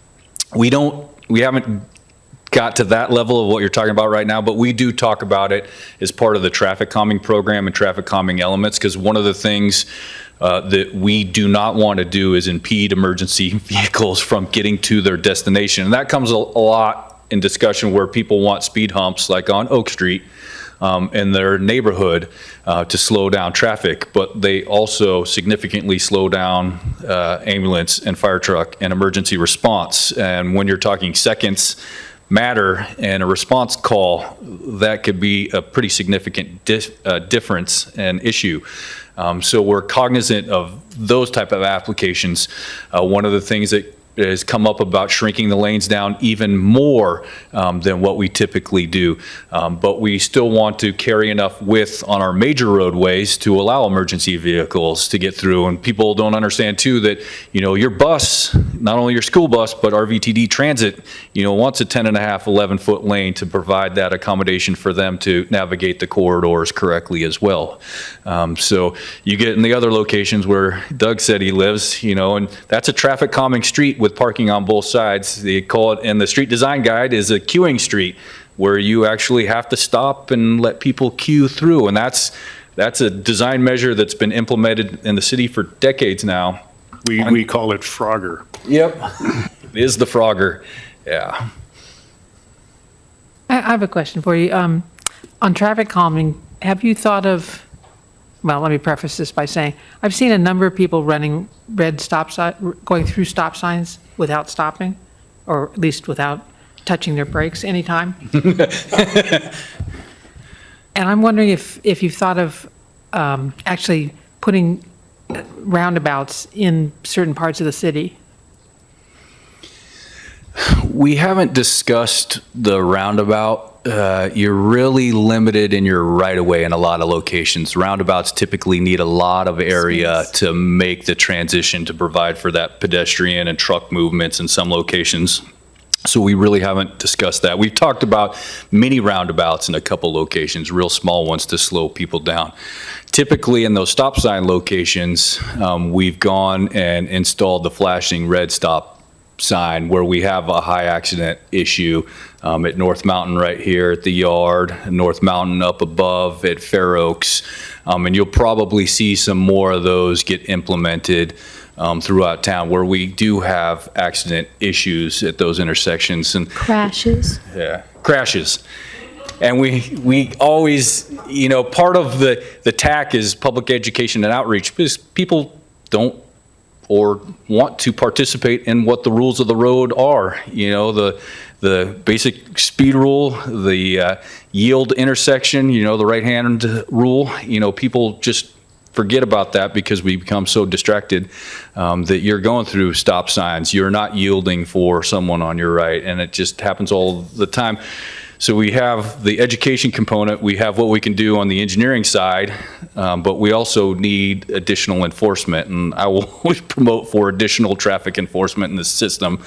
We haven't got to that level of what you're talking about right now, but we do talk about it as part of the traffic calming program and traffic calming elements, because one of the things that we do not want to do is impede emergency vehicles from getting to their destination. And that comes a lot in discussion where people want speed humps, like on Oak Street in their neighborhood, to slow down traffic, but they also significantly slow down ambulance and fire truck and emergency response. And when you're talking seconds matter and a response call, that could be a pretty significant difference and issue. So we're cognizant of those type of applications. One of the things that has come up about shrinking the lanes down even more than what we typically do. But we still want to carry enough width on our major roadways to allow emergency vehicles to get through. And people don't understand too that, your bus, not only your school bus, but RVTD Transit, wants a 10.5, 11-foot lane to provide that accommodation for them to navigate the corridors correctly as well. So you get in the other locations where Doug said he lives, and that's a traffic calming street with parking on both sides. They call it in the street design guide is a queuing street, where you actually have to stop and let people queue through. And that's a design measure that's been implemented in the city for decades now. We call it Frogger. Yep. It is the Frogger. Yeah. I have a question for you. On traffic calming, have you thought of, well, let me preface this by saying, I've seen a number of people running red stop sign, going through stop signs without stopping, or at least without touching their brakes anytime. And I'm wondering if you've thought of actually putting roundabouts in certain parts of the city. We haven't discussed the roundabout. You're really limited in your right-of-way in a lot of locations. Roundabouts typically need a lot of area to make the transition to provide for that pedestrian and truck movements in some locations. So we really haven't discussed that. We've talked about mini roundabouts in a couple locations, real small ones to slow people down. Typically in those stop sign locations, we've gone and installed the flashing red stop sign where we have a high accident issue at North Mountain right here at the yard, North Mountain up above at Fair Oaks. And you'll probably see some more of those get implemented throughout town where we do have accident issues at those intersections. And Crashes. yeah, crashes. And we always, part of the TAC is public education and outreach, because people don't or want to participate in what the rules of the road are. The basic speed rule, the yield intersection, the right-hand rule. People just forget about that because we become so distracted that you're going through stop signs. You're not yielding for someone on your right, and it just happens all the time. So we have the education component, we have what we can do on the engineering side, but we also need additional enforcement, and I will always promote for additional traffic enforcement in the system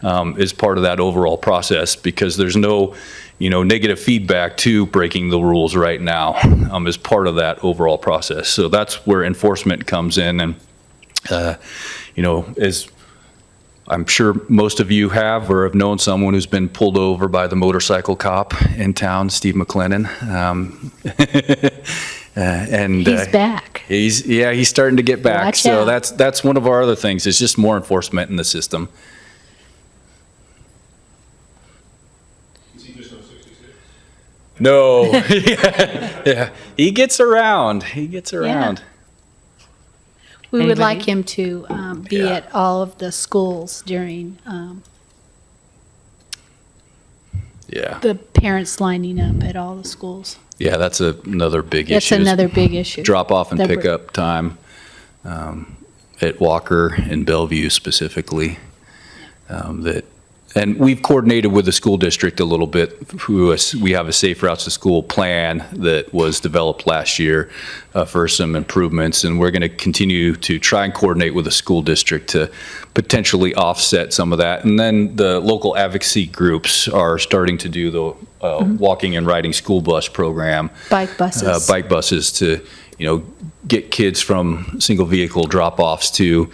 as part of that overall process, because there's no negative feedback to breaking the rules right now as part of that overall process. So that's where enforcement comes in, and as I'm sure most of you have or have known someone who's been pulled over by the motorcycle cop in town, Steve McLennan. And He's back. He's starting to get back. Watch So out. that's one of our other things. It's just more enforcement in the system. Is he just on 66? No. Yeah. He gets around. We would Anybody? like him to be Yeah. at all of the schools during Yeah. the parents lining up at all the schools. Yeah, that's another big issue. That's another big issue. Drop off and That pick we're- up time at Walker and Bellevue specifically. And we've coordinated with the school district a little bit. We have a Safe Routes to School plan that was developed last year for some improvements, and we're going to continue to try and coordinate with the school district to potentially offset some of that. And then the local advocacy groups are starting to do the walking and riding school bus program. Bike buses. Bike buses to, get kids from single vehicle drop-offs to,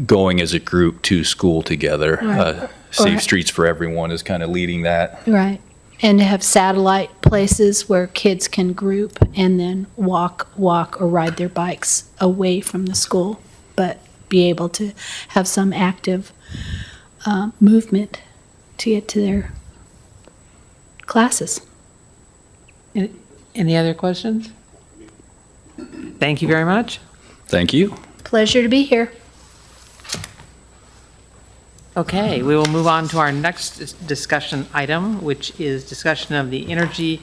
going as a group to school together. Right. Safe Or- Streets for Everyone is kind of leading that. Right. And to have satellite places where kids can group and then walk or ride their bikes away from the school, but be able to have some active movement to get to their classes. Any other questions? Thank you very much. Thank you. Pleasure to be here. Okay, we will move on to our next discussion item, which is discussion of the energy,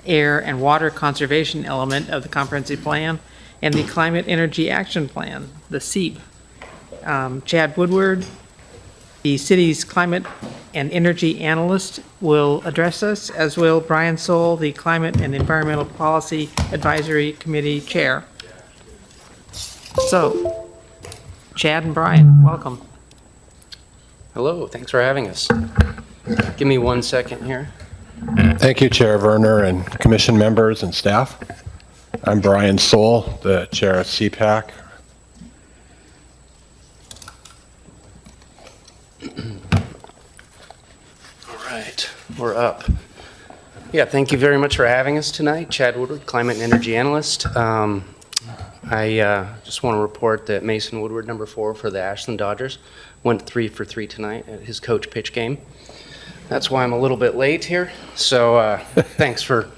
air, and water conservation element of the comprehensive plan and the climate energy action plan, the CEAP. Chad Woodward, the city's climate and energy analyst, will address us, as will Brian Soul, the Climate and Environmental Policy Advisory Committee Chair. So, Chad and Brian, welcome. Hello, thanks for having us. Give me 1 second here. Thank you, Chair Werner and commission members and staff. I'm Brian Soul, the chair of CPAC. All right, we're up. Yeah, thank you very much for having us tonight. Chad Woodward, Climate and Energy Analyst. I just want to report that Mason Woodward, number 4 for the Ashland Dodgers, went 3 for 3 tonight at his coach pitch game. That's why I'm a little bit late here. So thanks for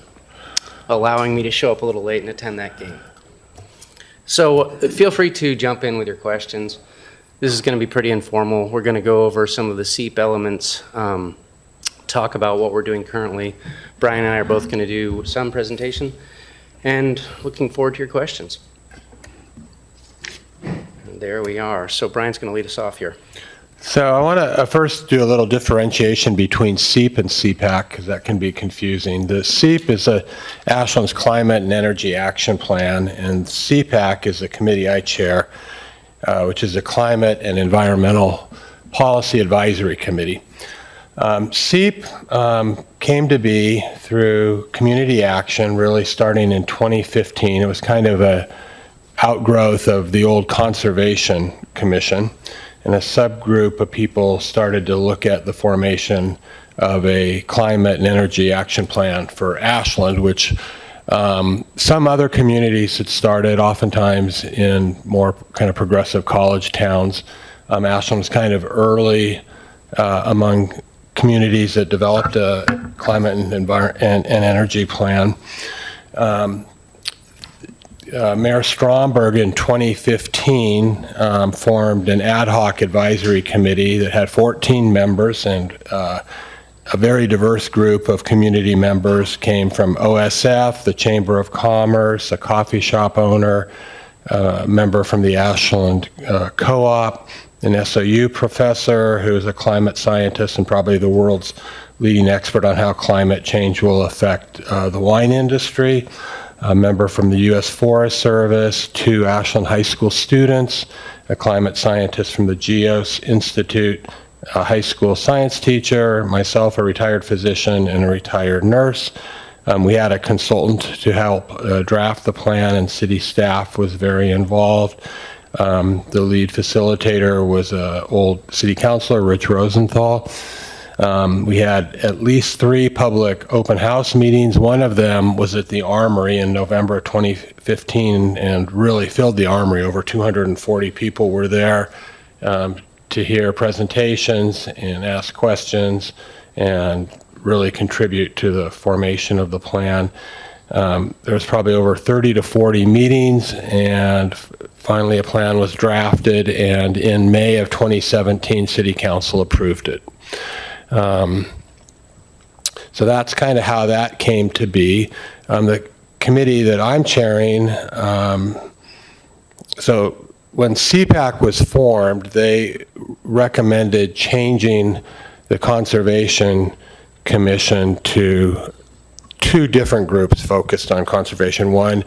allowing me to show up a little late and attend that game. So feel free to jump in with your questions. This is going to be pretty informal. We're going to go over some of the CEAP elements, talk about what we're doing currently. Brian and I are both going to do some presentation, and looking forward to your questions. And there we are. So Brian's going to lead us off here. So I want to first do a little differentiation between CEAP and CPAC, because that can be confusing. The CEAP is Ashland's Climate and Energy Action Plan, and CPAC is the committee I chair, which is the Climate and Environmental Policy Advisory Committee. CEAP came to be through community action, really starting in 2015. It was kind of a outgrowth of the old Conservation Commission, and a subgroup of people started to look at the formation of a climate and energy action plan for Ashland, which some other communities had started, oftentimes in more kind of progressive college towns. Ashland was kind of early among communities that developed a climate and energy plan. Mayor Stromberg in 2015 formed an ad hoc advisory committee that had 14 members, and a very diverse group of community members came from OSF, the Chamber of Commerce, a coffee shop owner, a member from the Ashland Co-op, an SOU professor who is a climate scientist and probably the world's leading expert on how climate change will affect the wine industry, a member from the U.S. Forest Service, 2 Ashland High School students, a climate scientist from the GEOS Institute, a high school science teacher, myself, a retired physician, and a retired nurse. We had a consultant to help draft the plan, and city staff was very involved. The lead facilitator was old city councilor, Rich Rosenthal. We had at least 3 public open house meetings. One of them was at the Armory in November 2015 and really filled the Armory. Over 240 people were there to hear presentations and ask questions and really contribute to the formation of the plan. There was probably over 30 to 40 meetings, and finally a plan was drafted, and in May of 2017, City Council approved it. So that's kind of how that came to be. The committee that I'm chairing, so when CPAC was formed, they recommended changing the Conservation Commission to 2 different groups focused on conservation. One,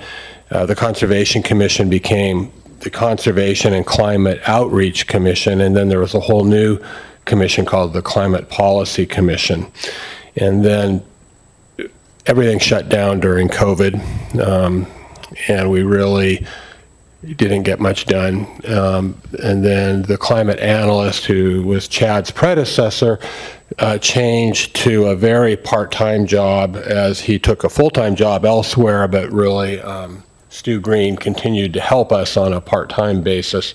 the Conservation Commission became the Conservation and Climate Outreach Commission, and then there was a whole new commission called the Climate Policy Commission. And then everything shut down during COVID, and we really didn't get much done. And then the climate analyst, who was Chad's predecessor, changed to a very part-time job as he took a full-time job elsewhere, but really Stu Green continued to help us on a part-time basis.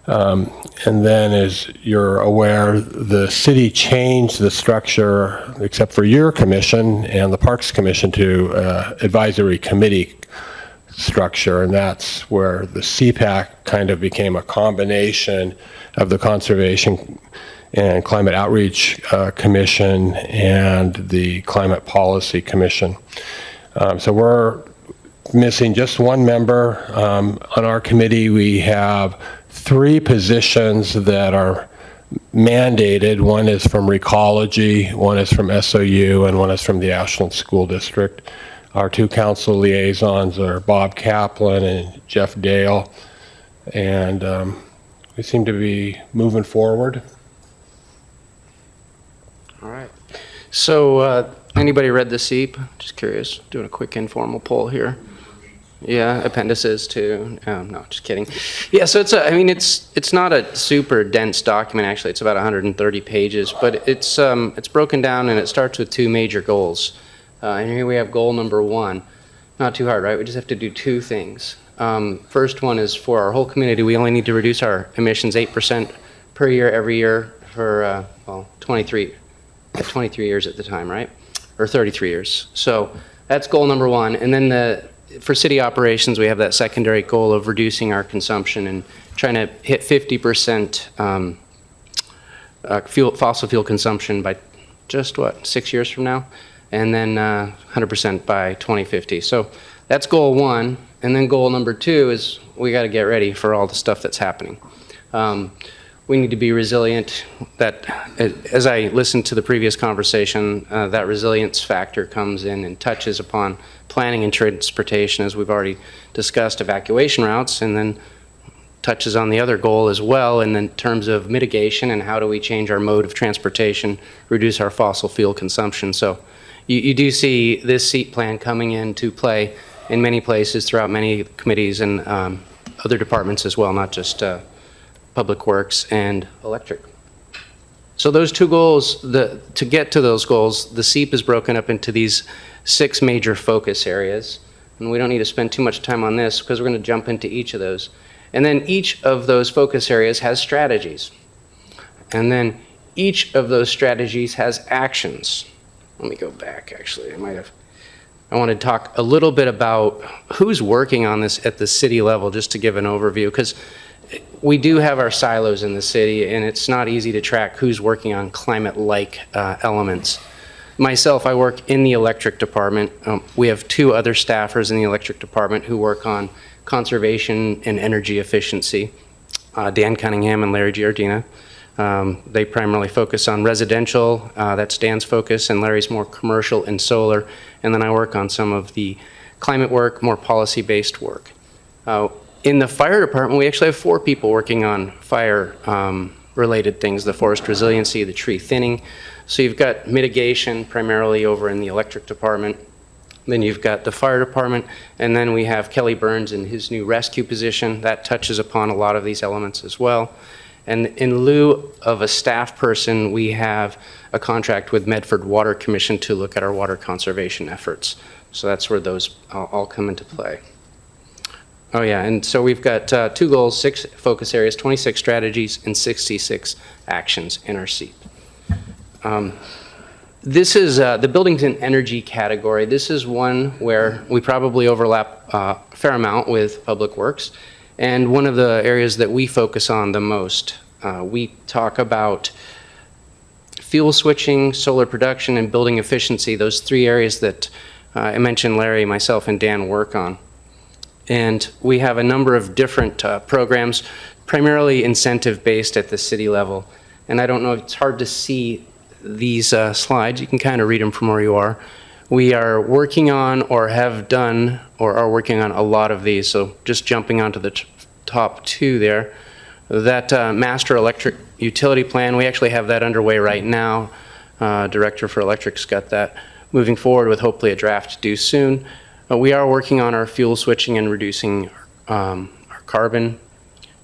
And then, as you're aware, the city changed the structure, except for your commission and the Parks Commission, to advisory committee structure, and that's where the CPAC kind of became a combination of the Conservation and Climate Outreach Commission and the Climate Policy Commission. So we're missing just 1 member. On our committee, we have 3 positions that are mandated. One is from Recology, one is from SOU, and one is from the Ashland School District. Our 2 council liaisons are Bob Kaplan and Jeff Dale, and we seem to be moving forward. All right. So anybody read the SEEP? Just curious, doing a quick informal poll here. Yeah, appendices too. No, just kidding. Yeah, so it's not a super dense document. Actually, it's about 130 pages, but it's broken down, and it starts with 2 major goals. And here we have goal number 1. Not too hard, right? We just have to do 2 things. First one is for our whole community. We only need to reduce our emissions 8% per year every year for 23 years at the time, right? Or 33 years. So that's goal number 1. And then for city operations, we have that secondary goal of reducing our consumption and trying to hit 50% fossil fuel consumption by just 6 years from now, and then 100% by 2050. So that's goal 1. And then goal number 2 is we got to get ready for all the stuff that's happening. We need to be resilient. That, as I listened to the previous conversation, that resilience factor comes in and touches upon planning and transportation, as we've already discussed, evacuation routes, and then touches on the other goal as well in terms of mitigation and how do we change our mode of transportation, reduce our fossil fuel consumption. So you do see this SEEP plan coming into play in many places throughout many committees and other departments as well, not just Public Works and Electric. So those 2 goals, to get to those goals, the SEEP is broken up into these 6 major focus areas. And we don't need to spend too much time on this because we're going to jump into each of those. And then each of those focus areas has strategies. And then each of those strategies has actions. Let me go back, actually. I want to talk a little bit about who's working on this at the city level, just to give an overview, because we do have our silos in the city, and it's not easy to track who's working on climate-like elements. Myself, I work in the electric department. We have 2 other staffers in the electric department who work on conservation and energy efficiency, Dan Cunningham and Larry Giardina. They primarily focus on residential, that's Dan's focus, and Larry's more commercial and solar. And then I work on some of the climate work, more policy-based work. In the fire department, we actually have 4 people working on fire-related things, the forest resiliency, the tree thinning. So you've got mitigation primarily over in the electric department. Then you've got the fire department, and then we have Kelly Burns in his new rescue position. That touches upon a lot of these elements as well. And in lieu of a staff person, we have a contract with Medford Water Commission to look at our water conservation efforts. So that's where those all come into play. Oh yeah, and so we've got 2 goals, 6 focus areas, 26 strategies, and 66 actions in our SEEP. This is the buildings and energy category. This is one where we probably overlap a fair amount with Public Works, and one of the areas that we focus on the most. We talk about fuel switching, solar production, and building efficiency, those 3 areas that I mentioned Larry, myself, and Dan work on. And we have a number of different programs, primarily incentive-based at the city level. And I don't know, it's hard to see these slides. You can kind of read them from where you are. We are working on or have done or are working on a lot of these. So just jumping onto the top 2 there. That master electric utility plan, we actually have that underway right now. Director for Electric's got that moving forward with hopefully a draft due soon. We are working on our fuel switching and reducing our carbon.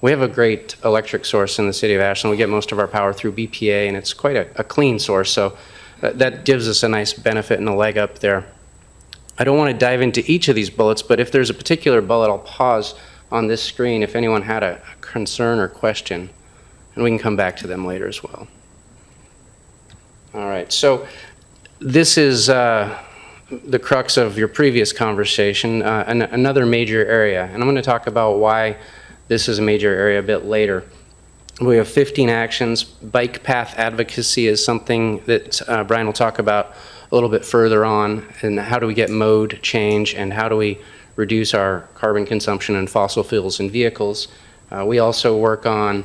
We have a great electric source in the city of Ashland. We get most of our power through BPA, and it's quite a clean source, so that gives us a nice benefit and a leg up there. I don't want to dive into each of these bullets, but if there's a particular bullet, I'll pause on this screen if anyone had a concern or question, and we can come back to them later as well. All right, so this is the crux of your previous conversation, another major area, and I'm going to talk about why this is a major area a bit later. We have 15 actions. Bike path advocacy is something that Brian will talk about a little bit further on, and how do we get mode change, and how do we reduce our carbon consumption and fossil fuels in vehicles. We also work on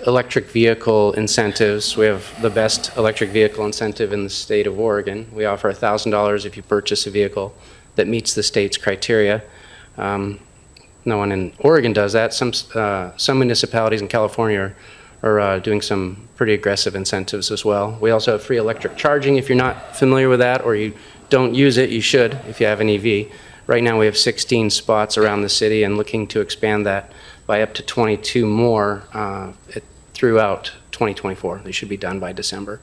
electric vehicle incentives. We have the best electric vehicle incentive in the state of Oregon. We offer $1,000 if you purchase a vehicle that meets the state's criteria. No one in Oregon does that. Some municipalities in California are doing some pretty aggressive incentives as well. We also have free electric charging. If you're not familiar with that or you don't use it, you should if you have an EV. Right now we have 16 spots around the city and looking to expand that by up to 22 more throughout 2024. They should be done by December.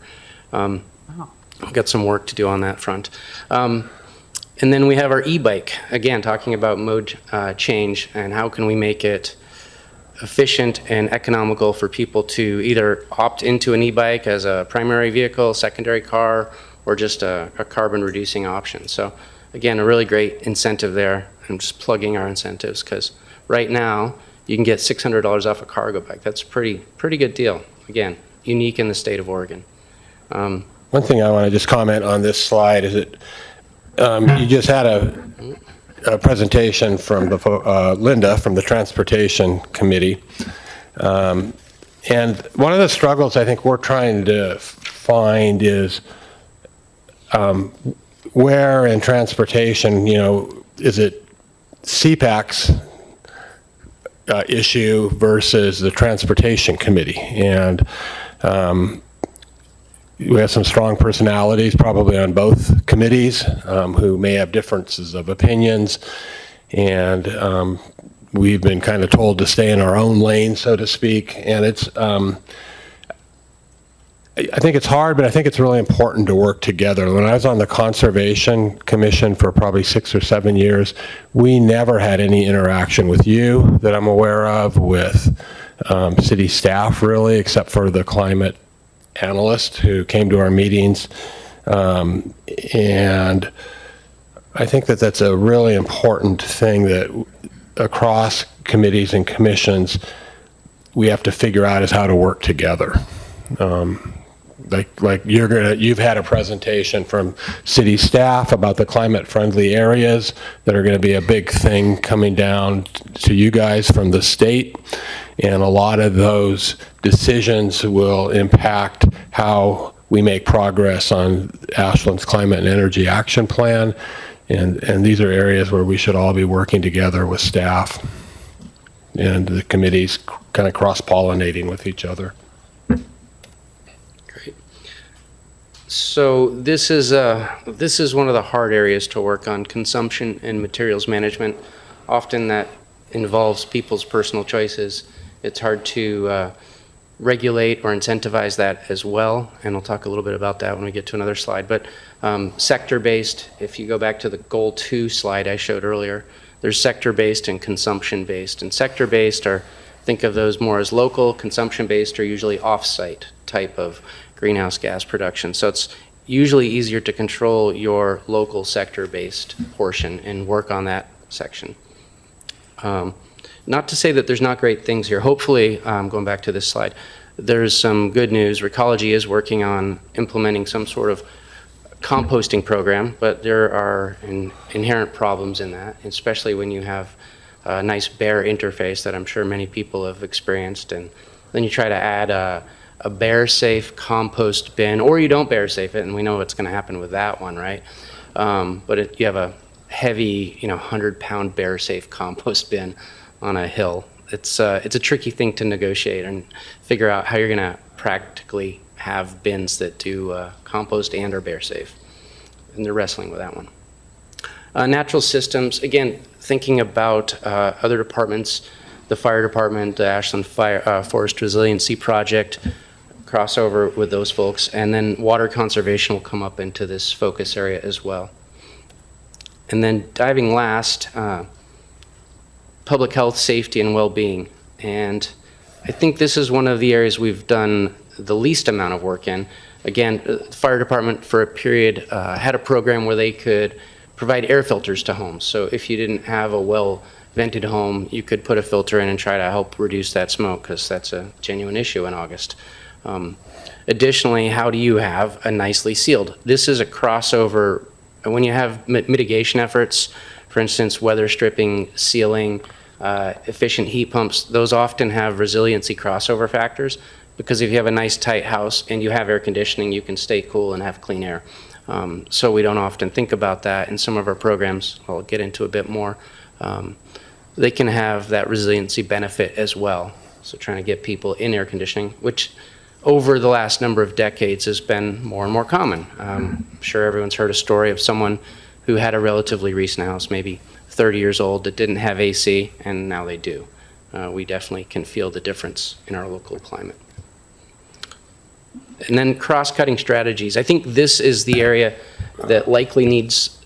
We've got some work to do on that front. And then we have our e-bike, again, talking about mode change and how can we make it efficient and economical for people to either opt into an e-bike as a primary vehicle, secondary car, or just a carbon reducing option. So again, a really great incentive there. I'm just plugging our incentives because right now you can get $600 off a cargo bike. That's a pretty good deal. Again, unique in the state of Oregon. One thing I want to just comment on this slide is that you just had a presentation from Linda from the Transportation Committee. And one of the struggles I think we're trying to find is where in transportation, is it CPAC's issue versus the Transportation Committee? And we have some strong personalities probably on both committees who may have differences of opinions, and we've been kind of told to stay in our own lane, so to speak. And it's I think it's hard, but I think it's really important to work together. When I was on the Conservation Commission for probably 6 or 7 years, we never had any interaction with you that I'm aware of, with city staff really, except for the climate analyst who came to our meetings. And I think that that's a really important thing that across committees and commissions, we have to figure out is how to work together. Like you've had a presentation from city staff about the climate-friendly areas that are going to be a big thing coming down to you guys from the state. And a lot of those decisions will impact how we make progress on Ashland's Climate and Energy Action Plan. And these are areas where we should all be working together with staff and the committees kind of cross-pollinating with each other. Great. So this is one of the hard areas to work on, consumption and materials management. Often that involves people's personal choices. It's hard to regulate or incentivize that as well, and we'll talk a little bit about that when we get to another slide. But sector-based, if you go back to the Goal 2 slide I showed earlier, there's sector-based and consumption-based. And sector-based are, think of those more as local, consumption-based are usually off-site type of greenhouse gas production. So it's usually easier to control your local sector-based portion and work on that section. Not to say that there's not great things here. Hopefully, going back to this slide, there's some good news. Recology is working on implementing some sort of composting program, but there are inherent problems in that, especially when you have a nice bare interface that I'm sure many people have experienced, and then you try to add a bear-safe compost bin, or you don't bear-safe it, and we know what's going to happen with that one, right? But you have a heavy, 100-pound bear-safe compost bin on a hill. It's a tricky thing to negotiate and figure out how you're going to practically have bins that do compost and are bear safe. And they're wrestling with that one. Natural systems, again, thinking about other departments, the fire department, the Ashland Forest Resiliency Project, crossover with those folks, and then water conservation will come up into this focus area as well. And then diving last, public health, safety, and well-being. And I think this is one of the areas we've done the least amount of work in. Again, the fire department for a period had a program where they could provide air filters to homes. So if you didn't have a well-vented home, you could put a filter in and try to help reduce that smoke, because that's a genuine issue in August. Additionally, how do you have a nicely sealed? This is a crossover. When you have mitigation efforts, for instance, weather stripping, sealing, efficient heat pumps, those often have resiliency crossover factors, because if you have a nice tight house and you have air conditioning, you can stay cool and have clean air. So we don't often think about that in some of our programs. I'll get into a bit more. They can have that resiliency benefit as well. So trying to get people in air conditioning, which over the last number of decades has been more and more common. I'm sure everyone's heard a story of someone who had a relatively recent house, maybe 30 years old, that didn't have AC, and now they do. We definitely can feel the difference in our local climate. And then cross-cutting strategies. I think this is the area that likely needs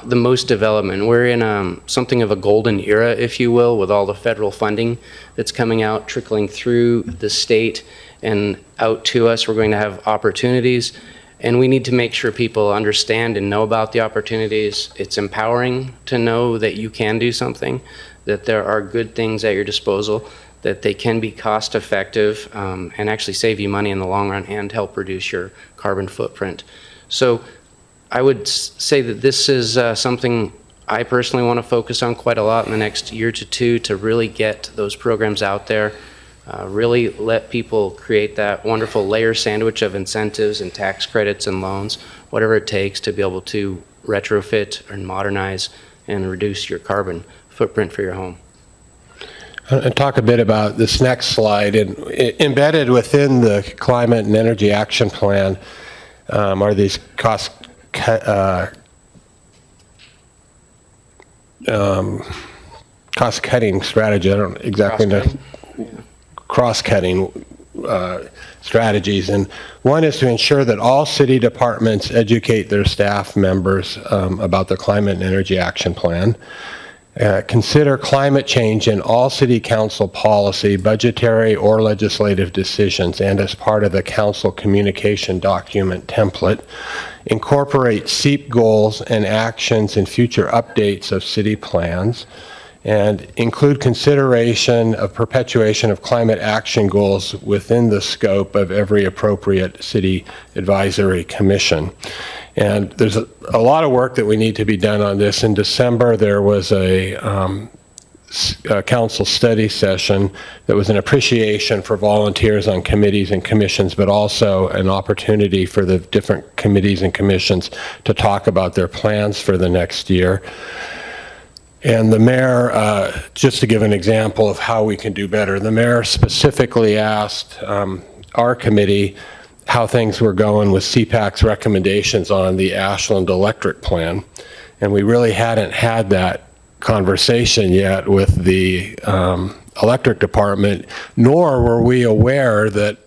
the most development. We're in something of a golden era, if you will, with all the federal funding that's coming out, trickling through the state and out to us. We're going to have opportunities, and we need to make sure people understand and know about the opportunities. It's empowering to know that you can do something, that there are good things at your disposal, that they can be cost effective and actually save you money in the long run and help reduce your carbon footprint. So I would say that this is something I personally want to focus on quite a lot in the next year to two, to really get those programs out there, really let people create that wonderful layer sandwich of incentives and tax credits and loans, whatever it takes to be able to retrofit and modernize and reduce your carbon footprint for your home. And talk a bit about this next slide. And embedded within the Climate and Energy Action Plan are these cost-cutting strategies. I don't exactly know. Cross-cutting strategies. And one is to ensure that all city departments educate their staff members about the Climate and Energy Action Plan. Consider climate change in all city council policy, budgetary or legislative decisions, and as part of the council communication document template. Incorporate SEEP goals and actions in future updates of city plans, and include consideration of perpetuation of climate action goals within the scope of every appropriate city advisory commission. And there's a lot of work that we need to be done on this. In December, there was a council study session that was an appreciation for volunteers on committees and commissions, but also an opportunity for the different committees and commissions to talk about their plans for the next year. And the mayor, just to give an example of how we can do better, the mayor specifically asked our committee how things were going with CPAC's recommendations on the Ashland electric plan. And we really hadn't had that conversation yet with the electric department, nor were we aware that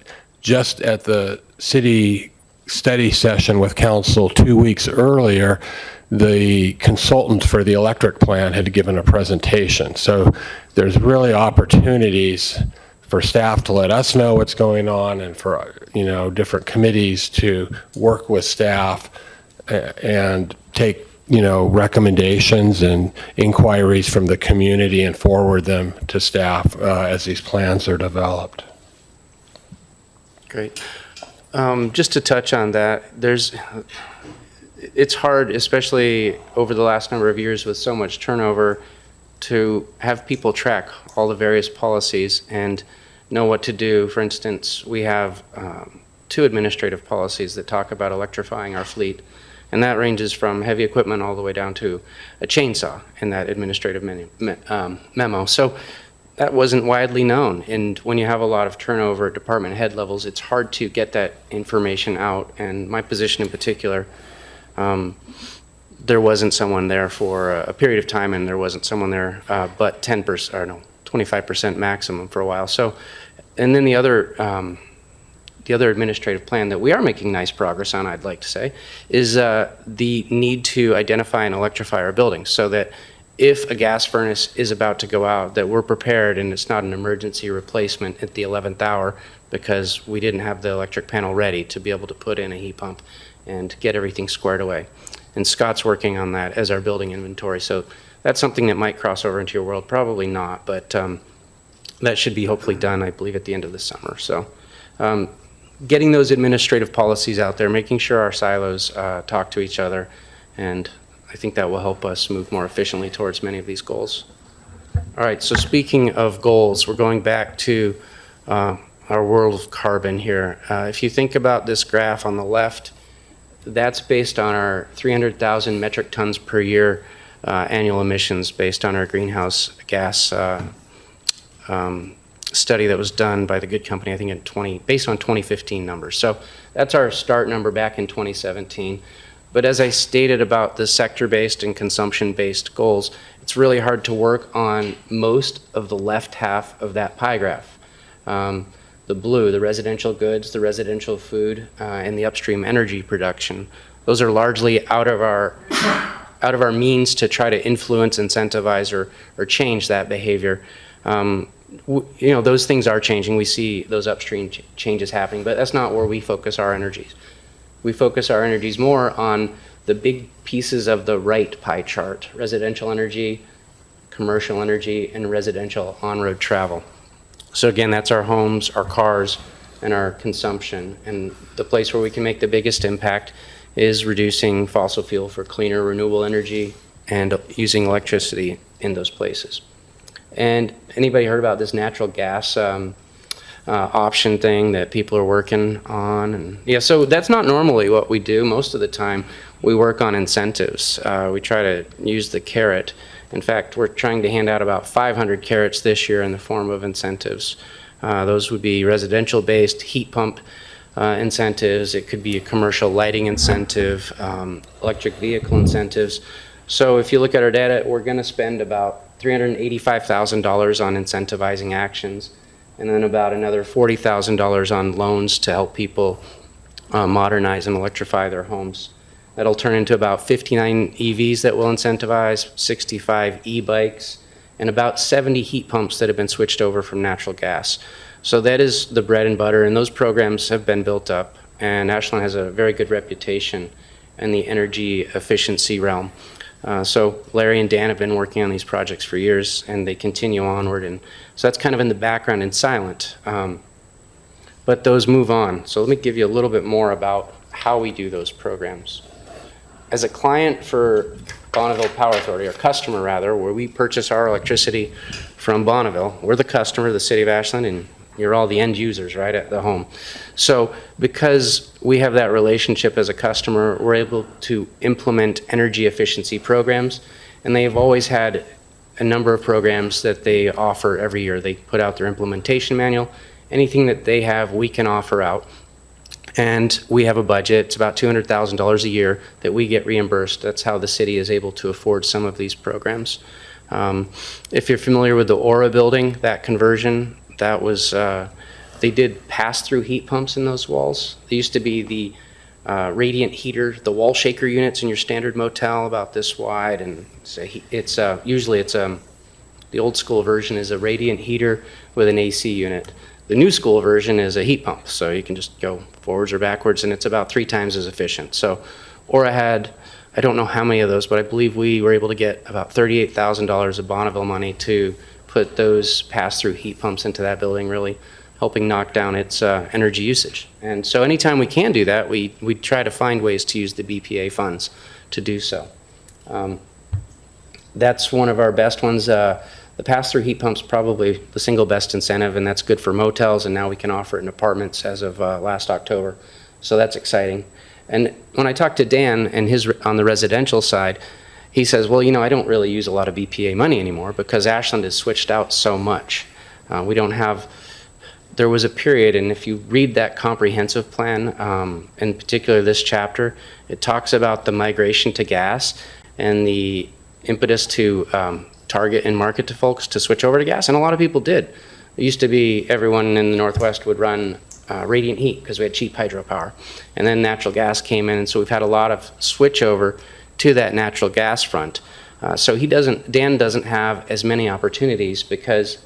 just at the city study session with council 2 weeks earlier, the consultant for the electric plan had given a presentation. So there's really opportunities for staff to let us know what's going on, and for different committees to work with staff and take recommendations and inquiries from the community and forward them to staff as these plans are developed. Great. Just to touch on that, it's hard, especially over the last number of years with so much turnover, to have people track all the various policies and know what to do. For instance, we have 2 administrative policies that talk about electrifying our fleet, and that ranges from heavy equipment all the way down to a chainsaw in that administrative memo. So that wasn't widely known, and when you have a lot of turnover at department head levels, it's hard to get that information out. And my position in particular, there wasn't someone there for a period of time, and there wasn't someone there but 10% or no 25% maximum for a while. So, and then the other administrative plan that we are making nice progress on, I'd like to say, is the need to identify and electrify our buildings, so that if a gas furnace is about to go out, that we're prepared and it's not an emergency replacement at the 11th hour because we didn't have the electric panel ready to be able to put in a heat pump and get everything squared away. And Scott's working on that as our building inventory. So that's something that might cross over into your world, probably not, but that should be hopefully done, I believe, at the end of the summer. So getting those administrative policies out there, making sure our silos talk to each other, and I think that will help us move more efficiently towards many of these goals. All right, so speaking of goals, we're going back to our world of carbon here. If you think about this graph on the left, that's based on our 300,000 metric tons per year annual emissions based on our greenhouse gas study that was done by the Good Company, I think based on 2015 numbers. So that's our start number back in 2017. But as I stated about the sector-based and consumption-based goals, it's really hard to work on most of the left half of that pie graph. The blue, the residential goods, the residential food, and the upstream energy production. Those are largely out of our means to try to influence, incentivize, or change that behavior. Those things are changing. We see those upstream changes happening, but that's not where we focus our energies. We focus our energies more on the big pieces of the right pie chart: residential energy, commercial energy, and residential on-road travel. So again, that's our homes, our cars, and our consumption. And the place where we can make the biggest impact is reducing fossil fuel for cleaner, renewable energy and using electricity in those places. And anybody heard about this natural gas option thing that people are working on? And yeah, so that's not normally what we do. Most of the time, we work on incentives. We try to use the carrot. In fact, we're trying to hand out about 500 carrots this year in the form of incentives. Those would be residential-based heat pump incentives. It could be a commercial lighting incentive, electric vehicle incentives. So if you look at our data, we're going to spend about $385,000 on incentivizing actions, and then about another $40,000 on loans to help people modernize and electrify their homes. That'll turn into about 59 EVs that will incentivize, 65 e-bikes, and about 70 heat pumps that have been switched over from natural gas. So that is the bread and butter, and those programs have been built up, and Ashland has a very good reputation in the energy efficiency realm. So Larry and Dan have been working on these projects for years, and they continue onward, and so that's kind of in the background and silent. But those move on. So let me give you a little bit more about how we do those programs. As a client for Bonneville Power Authority, or customer rather, where we purchase our electricity from Bonneville, we're the customer, the city of Ashland, and you're all the end users, right, at the home. So because we have that relationship as a customer, we're able to implement energy efficiency programs, and they've always had a number of programs that they offer every year. They put out their implementation manual. Anything that they have, we can offer out. And we have a budget. It's about $200,000 a year that we get reimbursed. That's how the city is able to afford some of these programs. If you're familiar with the Aura building, that conversion, that was, they did pass-through heat pumps in those walls. They used to be the radiant heater, the wall shaker units in your standard motel about this wide, and it's usually the old school version is a radiant heater with an AC unit. The new school version is a heat pump, so you can just go forwards or backwards, and it's about 3 times as efficient. So Aura had, I don't know how many of those, but I believe we were able to get about $38,000 of Bonneville money to put those pass-through heat pumps into that building, really helping knock down its energy usage. And so anytime we can do that, we try to find ways to use the BPA funds to do so. That's one of our best ones. The pass-through heat pump's probably the single best incentive, and that's good for motels, and now we can offer it in apartments as of last October. So that's exciting. And when I talked to Dan and on the residential side, he says, well, you know, I don't really use a lot of BPA money anymore because Ashland has switched out so much. We don't have, there was a period, and if you read that comprehensive plan, in particular this chapter, it talks about the migration to gas and the impetus to target and market to folks to switch over to gas, and a lot of people did. It used to be everyone in the Northwest would run radiant heat because we had cheap hydropower, and then natural gas came in, and so we've had a lot of switch over to that natural gas front. So Dan doesn't have as many opportunities because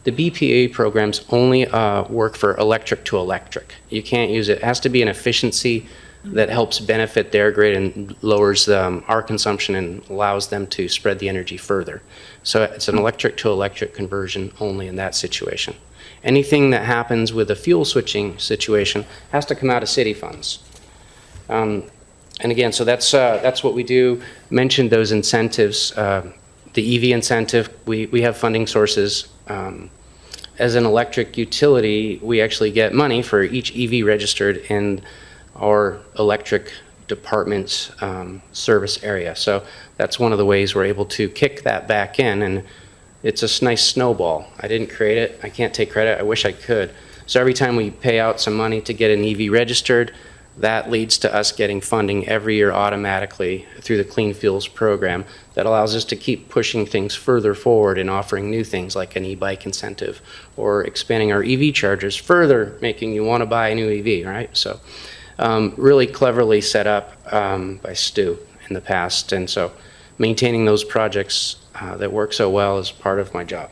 the BPA programs only work for electric to electric. You can't use it. It has to be an efficiency that helps benefit their grid and lowers our consumption and allows them to spread the energy further. So it's an electric to electric conversion only in that situation. Anything that happens with a fuel switching situation has to come out of city funds. And again, so that's what we do. Mentioned those incentives. The EV incentive, we have funding sources. As an electric utility, we actually get money for each EV registered in our electric department's service area. So that's one of the ways we're able to kick that back in, and it's a nice snowball. I didn't create it. I can't take credit. I wish I could. So every time we pay out some money to get an EV registered, that leads to us getting funding every year automatically through the Clean Fuels program that allows us to keep pushing things further forward and offering new things like an e-bike incentive or expanding our EV chargers further, making you want to buy a new EV, right? So really cleverly set up by Stu in the past, and so maintaining those projects that work so well is part of my job.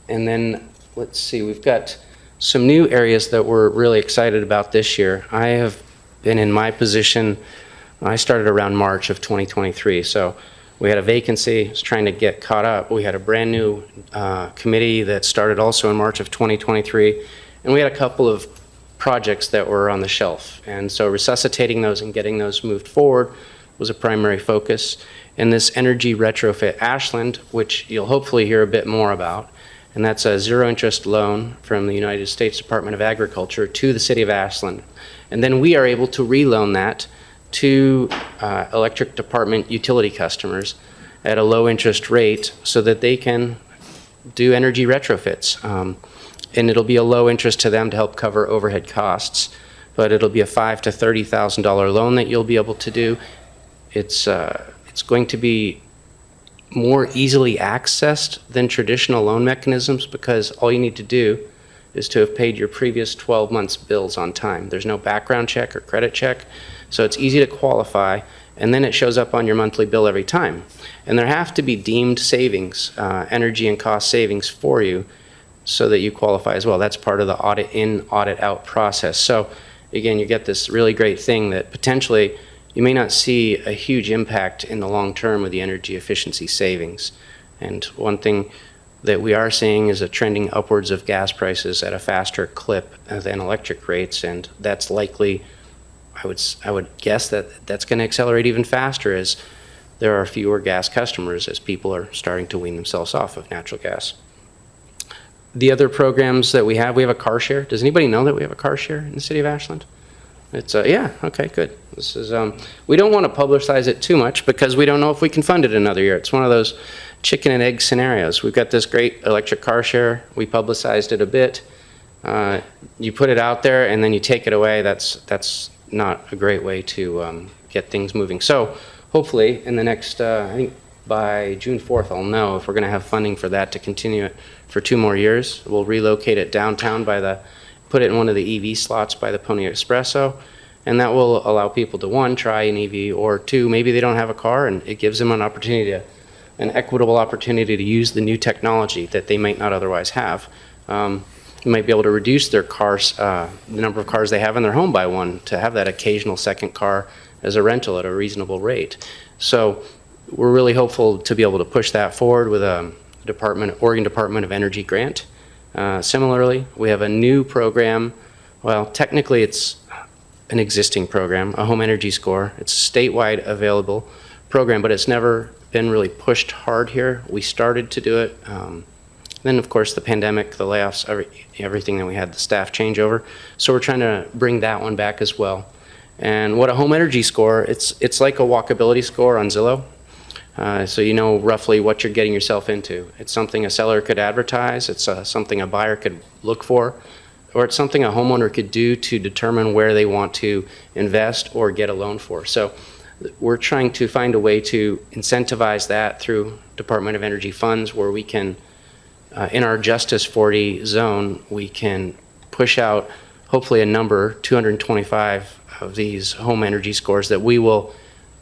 And then let's see, we've got some new areas that we're really excited about this year. I have been in my position, I started around March of 2023, so we had a vacancy, was trying to get caught up. We had a brand new committee that started also in March of 2023, and we had a couple of projects that were on the shelf. And so resuscitating those and getting those moved forward was a primary focus. And this energy retrofit Ashland, which you'll hopefully hear a bit more about, and that's a zero-interest loan from the United States Department of Agriculture to the city of Ashland. And then we are able to reloan that to electric department utility customers at a low-interest rate so that they can do energy retrofits. And it'll be a low interest to them to help cover overhead costs, but it'll be a $5,000 to $30,000 loan that you'll be able to do. It's going to be more easily accessed than traditional loan mechanisms because all you need to do is to have paid your previous 12 months' bills on time. There's no background check or credit check, so it's easy to qualify, and then it shows up on your monthly bill every time. And there have to be deemed savings, energy and cost savings for you so that you qualify as well. That's part of the audit in, audit out process. So again, you get this really great thing that potentially you may not see a huge impact in the long term with the energy efficiency savings. And one thing that we are seeing is a trending upwards of gas prices at a faster clip than electric rates, and that's likely, I would guess that that's going to accelerate even faster as there are fewer gas customers as people are starting to wean themselves off of natural gas. The other programs that we have a car share. Does anybody know that we have a car share in the city of Ashland? It's yeah, okay, good. This is we don't want to publicize it too much because we don't know if we can fund it another year. It's one of those chicken and egg scenarios. We've got this great electric car share. We publicized it a bit. You put it out there and then you take it away. That's not a great way to get things moving. So hopefully in the next, I think by June 4th, I'll know if we're going to have funding for that to continue it for 2 more years. We'll relocate it downtown put it in one of the EV slots by the Pony Espresso, and that will allow people to, 1, try an EV, or 2, maybe they don't have a car, and it gives them an equitable opportunity to use the new technology that they might not otherwise have. You might be able to reduce their cars, the number of cars they have in their home by 1, to have that occasional second car as a rental at a reasonable rate. So we're really hopeful to be able to push that forward with a Oregon Department of Energy grant. Similarly, we have a new program. Well, technically it's an existing program, a home energy score. It's a statewide available program, but it's never been really pushed hard here. We started to do it. Then, of course, the pandemic, the layoffs, everything that we had, the staff changeover. So we're trying to bring that one back as well. And what a home energy score, it's like a walkability score on Zillow. So you know roughly what you're getting yourself into. It's something a seller could advertise, it's something a buyer could look for, or it's something a homeowner could do to determine where they want to invest or get a loan for. So we're trying to find a way to incentivize that through Department of Energy funds where we can, in our Justice 40 zone, we can push out hopefully a number, 225 of these home energy scores that we will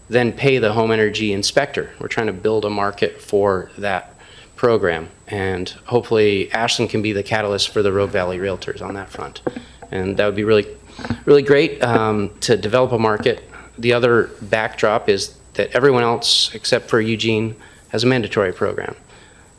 then pay the home energy inspector. We're trying to build a market for that program, and hopefully Ashland can be the catalyst for the Rogue Valley Realtors on that front. And that would be really, really great to develop a market. The other backdrop is that everyone else except for Eugene has a mandatory program.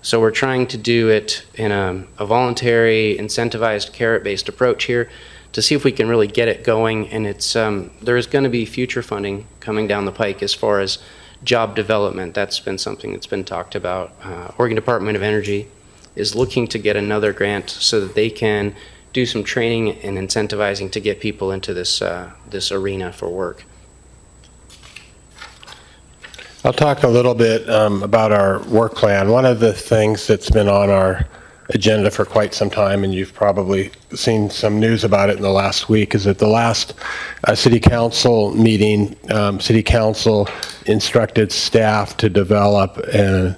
So we're trying to do it in a voluntary, incentivized, carrot-based approach here to see if we can really get it going. And it's there is going to be future funding coming down the pike as far as job development. That's been something that's been talked about. Oregon Department of Energy is looking to get another grant so that they can do some training and incentivizing to get people into this this arena for work. I'll talk a little bit about our work plan. One of the things that's been on our agenda for quite some time, and you've probably seen some news about it in the last week, is at the last City Council meeting, City Council instructed staff to develop an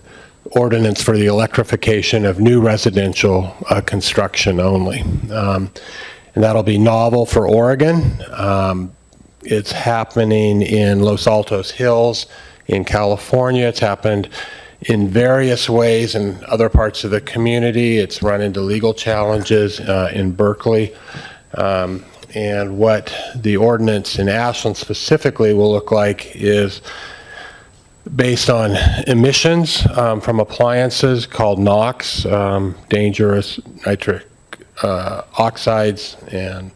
ordinance for the electrification of new residential construction only. And that'll be novel for Oregon. It's happening in Los Altos Hills in California. It's happened in various ways in other parts of the community. It's run into legal challenges in Berkeley. And what the ordinance in Ashland specifically will look like is based on emissions from appliances called NOx, dangerous nitric oxides, and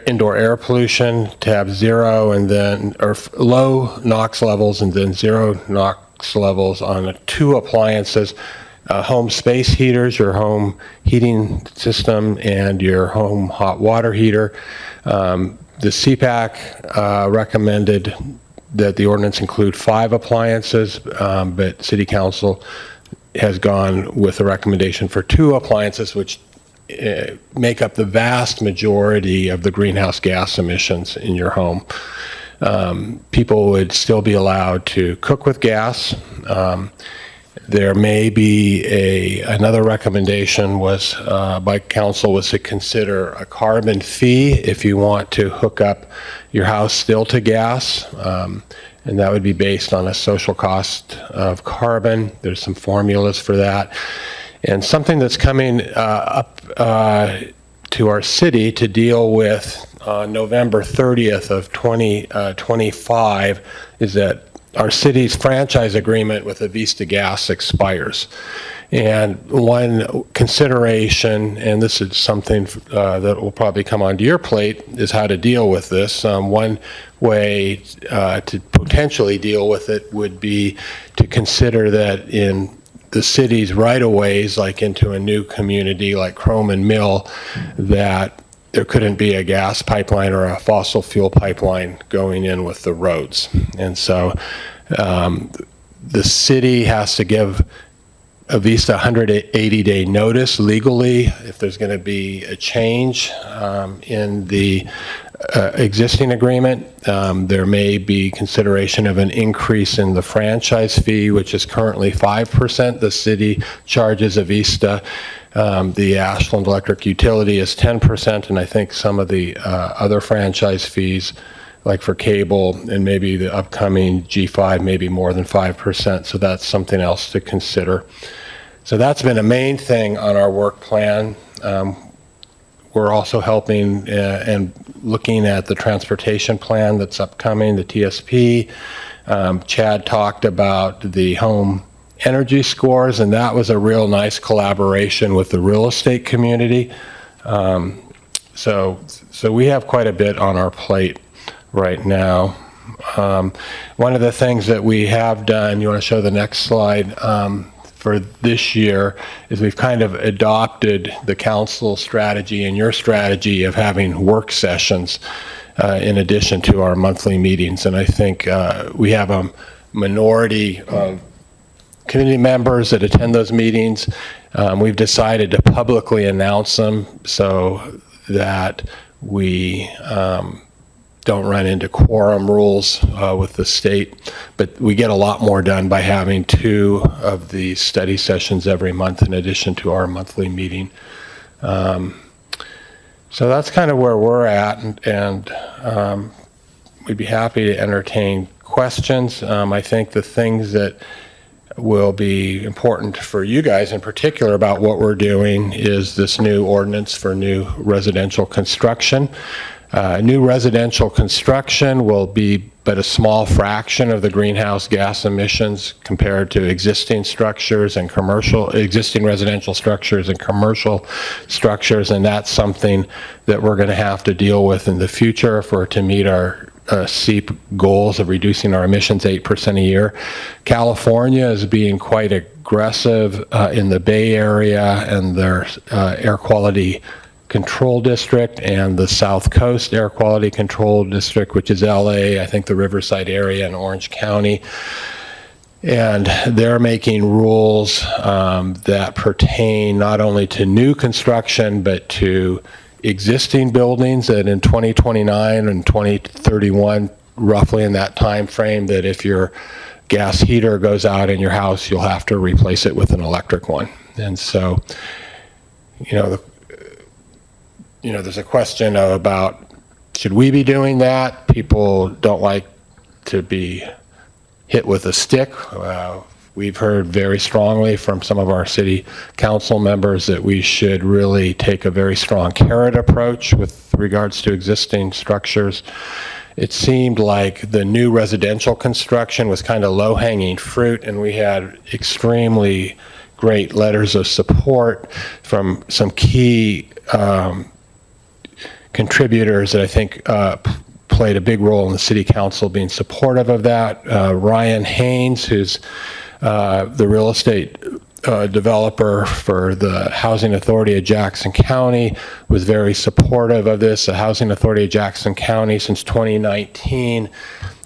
indoor air pollution, to have zero and then, or low NOx levels and then zero NOx levels on 2 appliances, home space heaters, your home heating system, and your home hot water heater. The CPAC recommended that the ordinance include 5 appliances, but City Council has gone with a recommendation for 2 appliances, which make up the vast majority of the greenhouse gas emissions in your home. People would still be allowed to cook with gas. There may be another recommendation was by council was to consider a carbon fee if you want to hook up your house still to gas. And that would be based on a social cost of carbon. There's some formulas for that. And something that's coming up to our city to deal with November 30th of 2025 is that our city's franchise agreement with Avista Gas expires. And one consideration, and this is something that will probably come onto your plate, is how to deal with this. One way to potentially deal with it would be to consider that in the city's right-of-ways, like into a new community like Croman Mill, that there couldn't be a gas pipeline or a fossil fuel pipeline going in with the roads. And so the city has to give Avista 180-day notice legally if there's going to be a change in the existing agreement. There may be consideration of an increase in the franchise fee, which is currently 5%. The city charges Avista. The Ashland Electric Utility is 10%, and I think some of the other franchise fees, like for cable and maybe the upcoming G5, maybe more than 5%. So that's something else to consider. So that's been a main thing on our work plan. We're also helping and looking at the transportation plan that's upcoming, the TSP. Chad talked about the home energy scores, and that was a real nice collaboration with the real estate community. So we have quite a bit on our plate right now. One of the things that we have done, you want to show the next slide, for this year is we've kind of adopted the council strategy and your strategy of having work sessions in addition to our monthly meetings. And I think we have a minority of community members that attend those meetings. We've decided to publicly announce them so that we don't run into quorum rules with the state, but we get a lot more done by having 2 of these study sessions every month in addition to our monthly meeting. So that's kind of where we're at, and we'd be happy to entertain questions. I think the things that will be important for you guys in particular about what we're doing is this new ordinance for new residential construction. New residential construction will be but a small fraction of the greenhouse gas emissions compared to existing structures and existing residential structures and commercial structures, and that's something that we're going to have to deal with in the future if we're to meet our SEEP goals of reducing our emissions 8% a year. California is being quite aggressive in the Bay Area and their air quality Control District and the South Coast Air Quality Control District, which is LA, I think the Riverside area and Orange County. And they're making rules that pertain not only to new construction, but to existing buildings that in 2029 and 2031, roughly in that time frame, that if your gas heater goes out in your house, you'll have to replace it with an electric one. And so, there's a question about, should we be doing that? People don't like to be hit with a stick. We've heard very strongly from some of our city council members that we should really take a very strong carrot approach with regards to existing structures. It seemed like the new residential construction was kind of low-hanging fruit, and we had extremely great letters of support from some key contributors that I think played a big role in the city council being supportive of that. Ryan Haynes, who's the real estate developer for the Housing Authority of Jackson County, was very supportive of this. The Housing Authority of Jackson County since 2019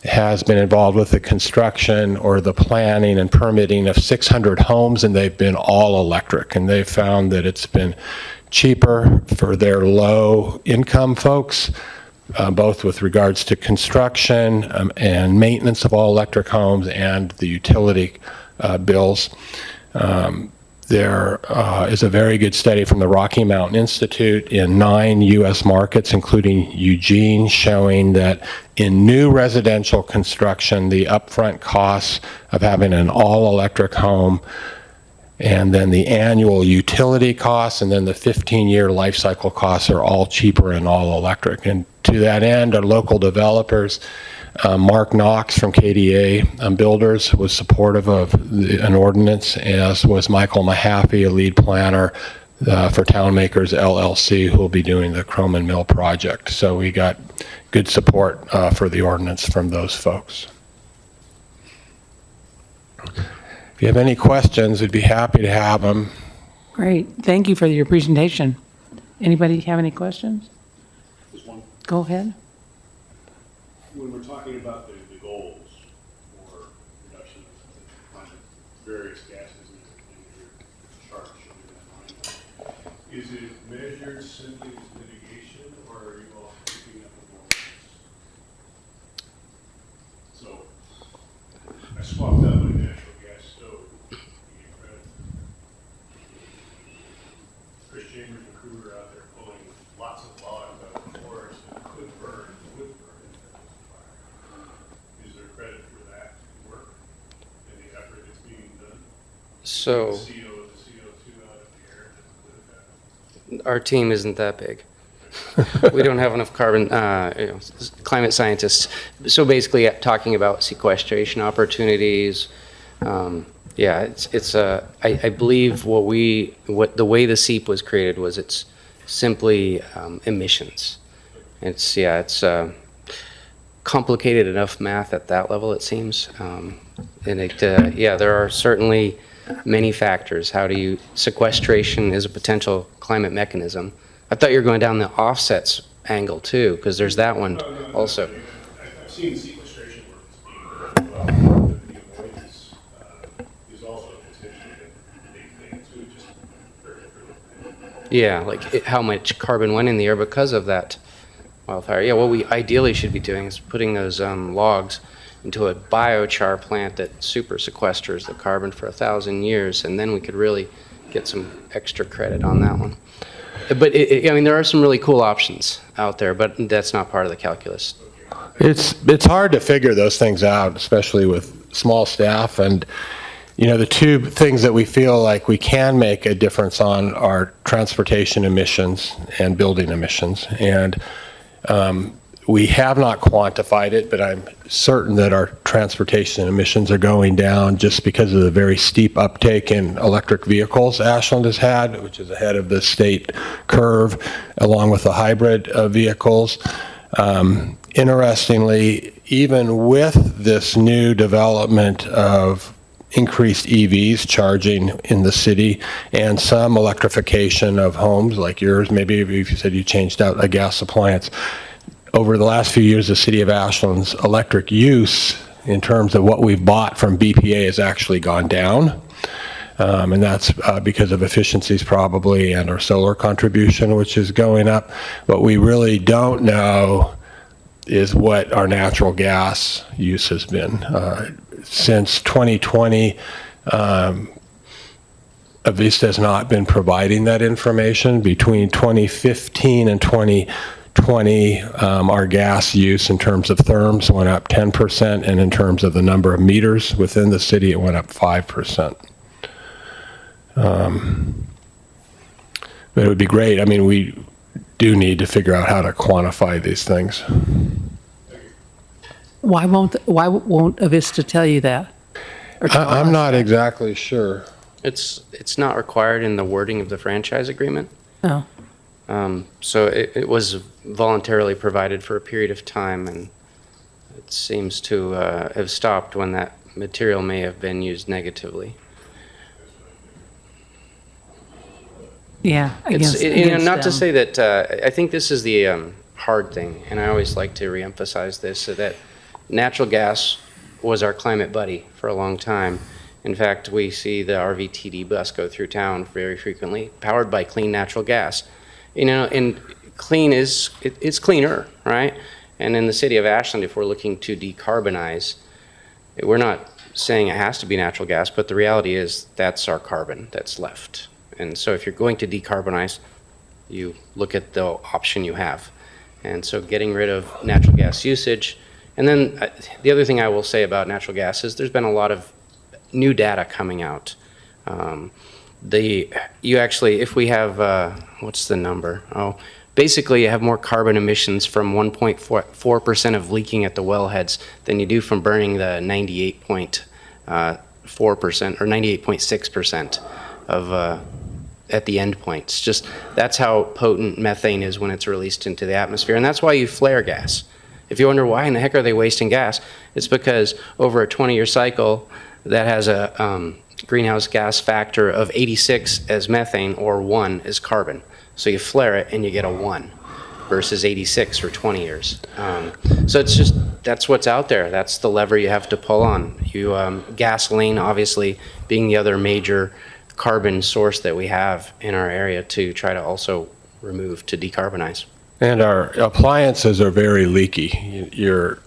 has been involved with the construction or the planning and permitting of 600 homes, and they've been all electric, and they've found that it's been cheaper for their low income folks, both with regards to construction and maintenance of all electric homes and the utility bills. There is a very good study from the Rocky Mountain Institute in 9 U.S. markets, including Eugene, showing that in new residential construction, the upfront costs of having an all-electric home, and then the annual utility costs, and then the 15-year life cycle costs are all cheaper in all-electric. And to that end, our local developers, Mark Knox from KDA Builders was supportive of an ordinance, as was Michael Mahaffey, a lead planner for Townmakers LLC, who will be doing the Croman Mill project. So we got good support for the ordinance from those folks. If you have any questions, we'd be happy to have them. Great. Thank you for your presentation. Anybody have any questions? Just one. Go ahead. When we're talking about the goals for reduction of climate, various gases in your chart showing that line, is it measured simply as mitigation, or are you also picking up the warnings? So I swapped out my natural gas stove to get credit. Chris Chambers and crew are out there pulling lots of logs out of the forest that could burn, would burn if there was a fire. Is there credit for that work and the effort that's being done? So The CO2 out of the air to include that? our team isn't that big. We don't have enough carbon, climate scientists. So basically, talking about sequestration opportunities. I believe what the way the SEEP was created was it's simply emissions. It's complicated enough math at that level, it seems. There are certainly many factors. Sequestration is a potential climate mechanism. I thought you were going down the offsets angle too, because there's that one also. I've seen sequestration work that's being done well, but the avoidance is also potentially a big thing too, just very different. Yeah, like how much carbon went in the air because of that wildfire. Yeah, what we ideally should be doing is putting those logs into a biochar plant that super sequesters the carbon for 1,000 years, and then we could really get some extra credit on that one. But there are some really cool options out there, but that's not part of the calculus. It's hard to figure those things out, especially with small staff. And the two things that we feel like we can make a difference on are transportation emissions and building emissions. And we have not quantified it, but I'm certain that our transportation emissions are going down just because of the very steep uptake in electric vehicles Ashland has had, which is ahead of the state curve, along with the hybrid vehicles. Interestingly, even with this new development of increased EVs charging in the city and some electrification of homes like yours, maybe if you said you changed out a gas appliance, over the last few years, the city of Ashland's electric use in terms of what we've bought from BPA has actually gone down. And that's because of efficiencies probably and our solar contribution, which is going up. What we really don't know is what our natural gas use has been. Since 2020, Avista has not been providing that information. Between 2015 and 2020, our gas use in terms of therms went up 10%, and in terms of the number of meters within the city, it went up 5%. But it would be great. We do need to figure out how to quantify these things. Why won't Avista tell you that? I'm not exactly sure. It's not required in the wording of the franchise agreement. Oh. So it was voluntarily provided for a period of time, and it seems to have stopped when that material may have been used negatively. Yeah, not to say that, I think this is the hard thing, and I always like to reemphasize this, so that natural gas was our climate buddy for a long time. In fact, we see the RVTD bus go through town very frequently, powered by clean natural gas. And clean it's cleaner, right? And in the city of Ashland, if we're looking to decarbonize, we're not saying it has to be natural gas, but the reality is that's our carbon that's left. And so if you're going to decarbonize, you look at the option you have. And so getting rid of natural gas usage. And then the other thing I will say about natural gas is there's been a lot of new data coming out. You actually, if we have, what's the number? Oh, basically you have more carbon emissions from 1.4% of leaking at the wellheads than you do from burning the 98.4% or 98.6% of at the end points. Just that's how potent methane is when it's released into the atmosphere, and that's why you flare gas. If you wonder why in the heck are they wasting gas, it's because over a 20-year cycle that has a greenhouse gas factor of 86 as methane or 1 as carbon. So you flare it and you get a 1 versus 86 for 20 years. So it's just, that's what's out there. That's the lever you have to pull on. Gasoline, obviously, being the other major carbon source that we have in our area to try to also remove to decarbonize. And our appliances are very leaky. Your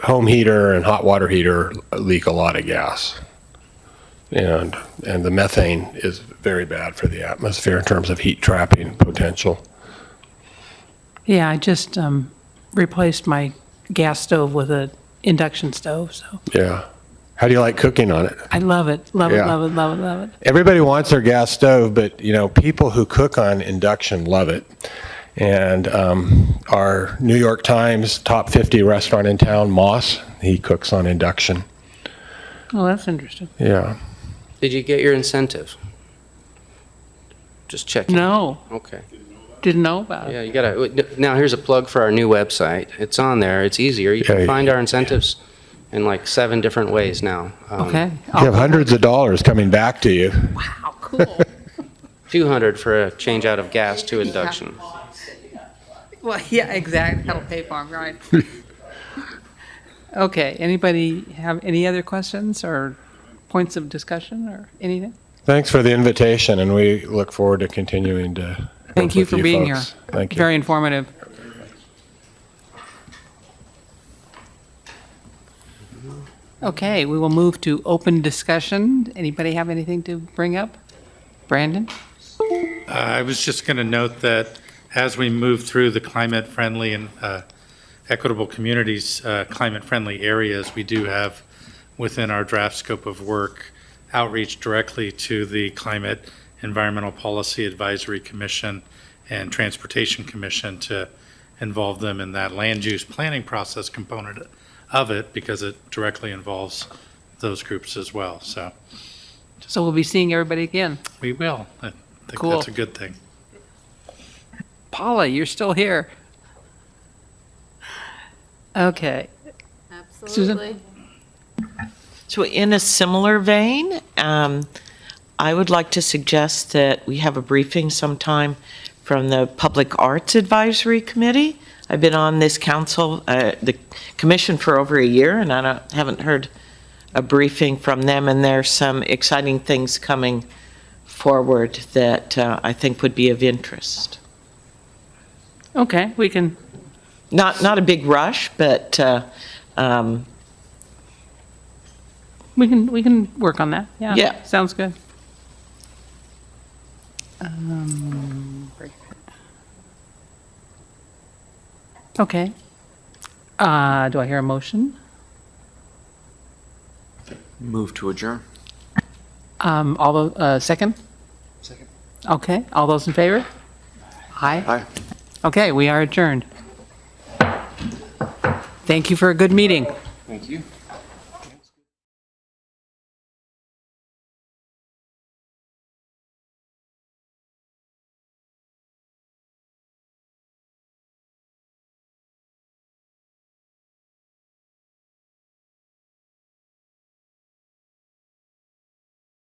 home heater and hot water heater leak a lot of gas. And the methane is very bad for the atmosphere in terms of heat trapping potential. Yeah, I just replaced my gas stove with an induction stove, so Yeah. How do you like cooking on it? I love it, love it, Yeah. love it, love it, love it. Everybody wants their gas stove, but people who cook on induction love it. And our New York Times top 50 restaurant in town, Moss, he cooks on induction. Oh, that's interesting. Yeah. Did you get your incentive? Just checking. No, Okay. didn't know about it. Yeah, you gotta, now here's a plug for our new website. It's on there, it's easier. You Yeah, can find our incentives in like 7 different ways now. Okay. You have hundreds of dollars coming back to you. Wow, cool. 200 for a change out of gas to induction. Well, yeah, exactly, that'll pay for 'em, right? Okay, anybody have any other questions or points of discussion or anything? Thanks for the invitation, and we look forward to continuing to work Thank you with for being here. folks. Thank you. Very informative. Okay, we will move to open discussion. Anybody have anything to bring up? Brandon? I was just going to note that as we move through the climate-friendly and equitable communities, climate-friendly areas, we do have within our draft scope of work outreach directly to the Climate Environmental Policy Advisory Commission and Transportation Commission to involve them in that land use planning process component of it, because it directly involves those groups as well. So So we'll be seeing everybody again. we will. I think Cool. that's a good thing. Paula, you're still here. Okay. Absolutely. So in a similar vein, I would like to suggest that we have a briefing sometime from the Public Arts Advisory Committee. I've been on this council, the commission for over a year, and I haven't heard a briefing from them, and there's some exciting things coming forward that I think would be of interest. Okay, we can, Not a big rush, but we can work on that. Yeah. Yeah. Sounds good. Okay. Do I hear a motion? Move to adjourn. All those, second? Second. Okay, all those in favor? Aye. Aye. Okay, we are adjourned. Thank you for a good meeting. Thank you.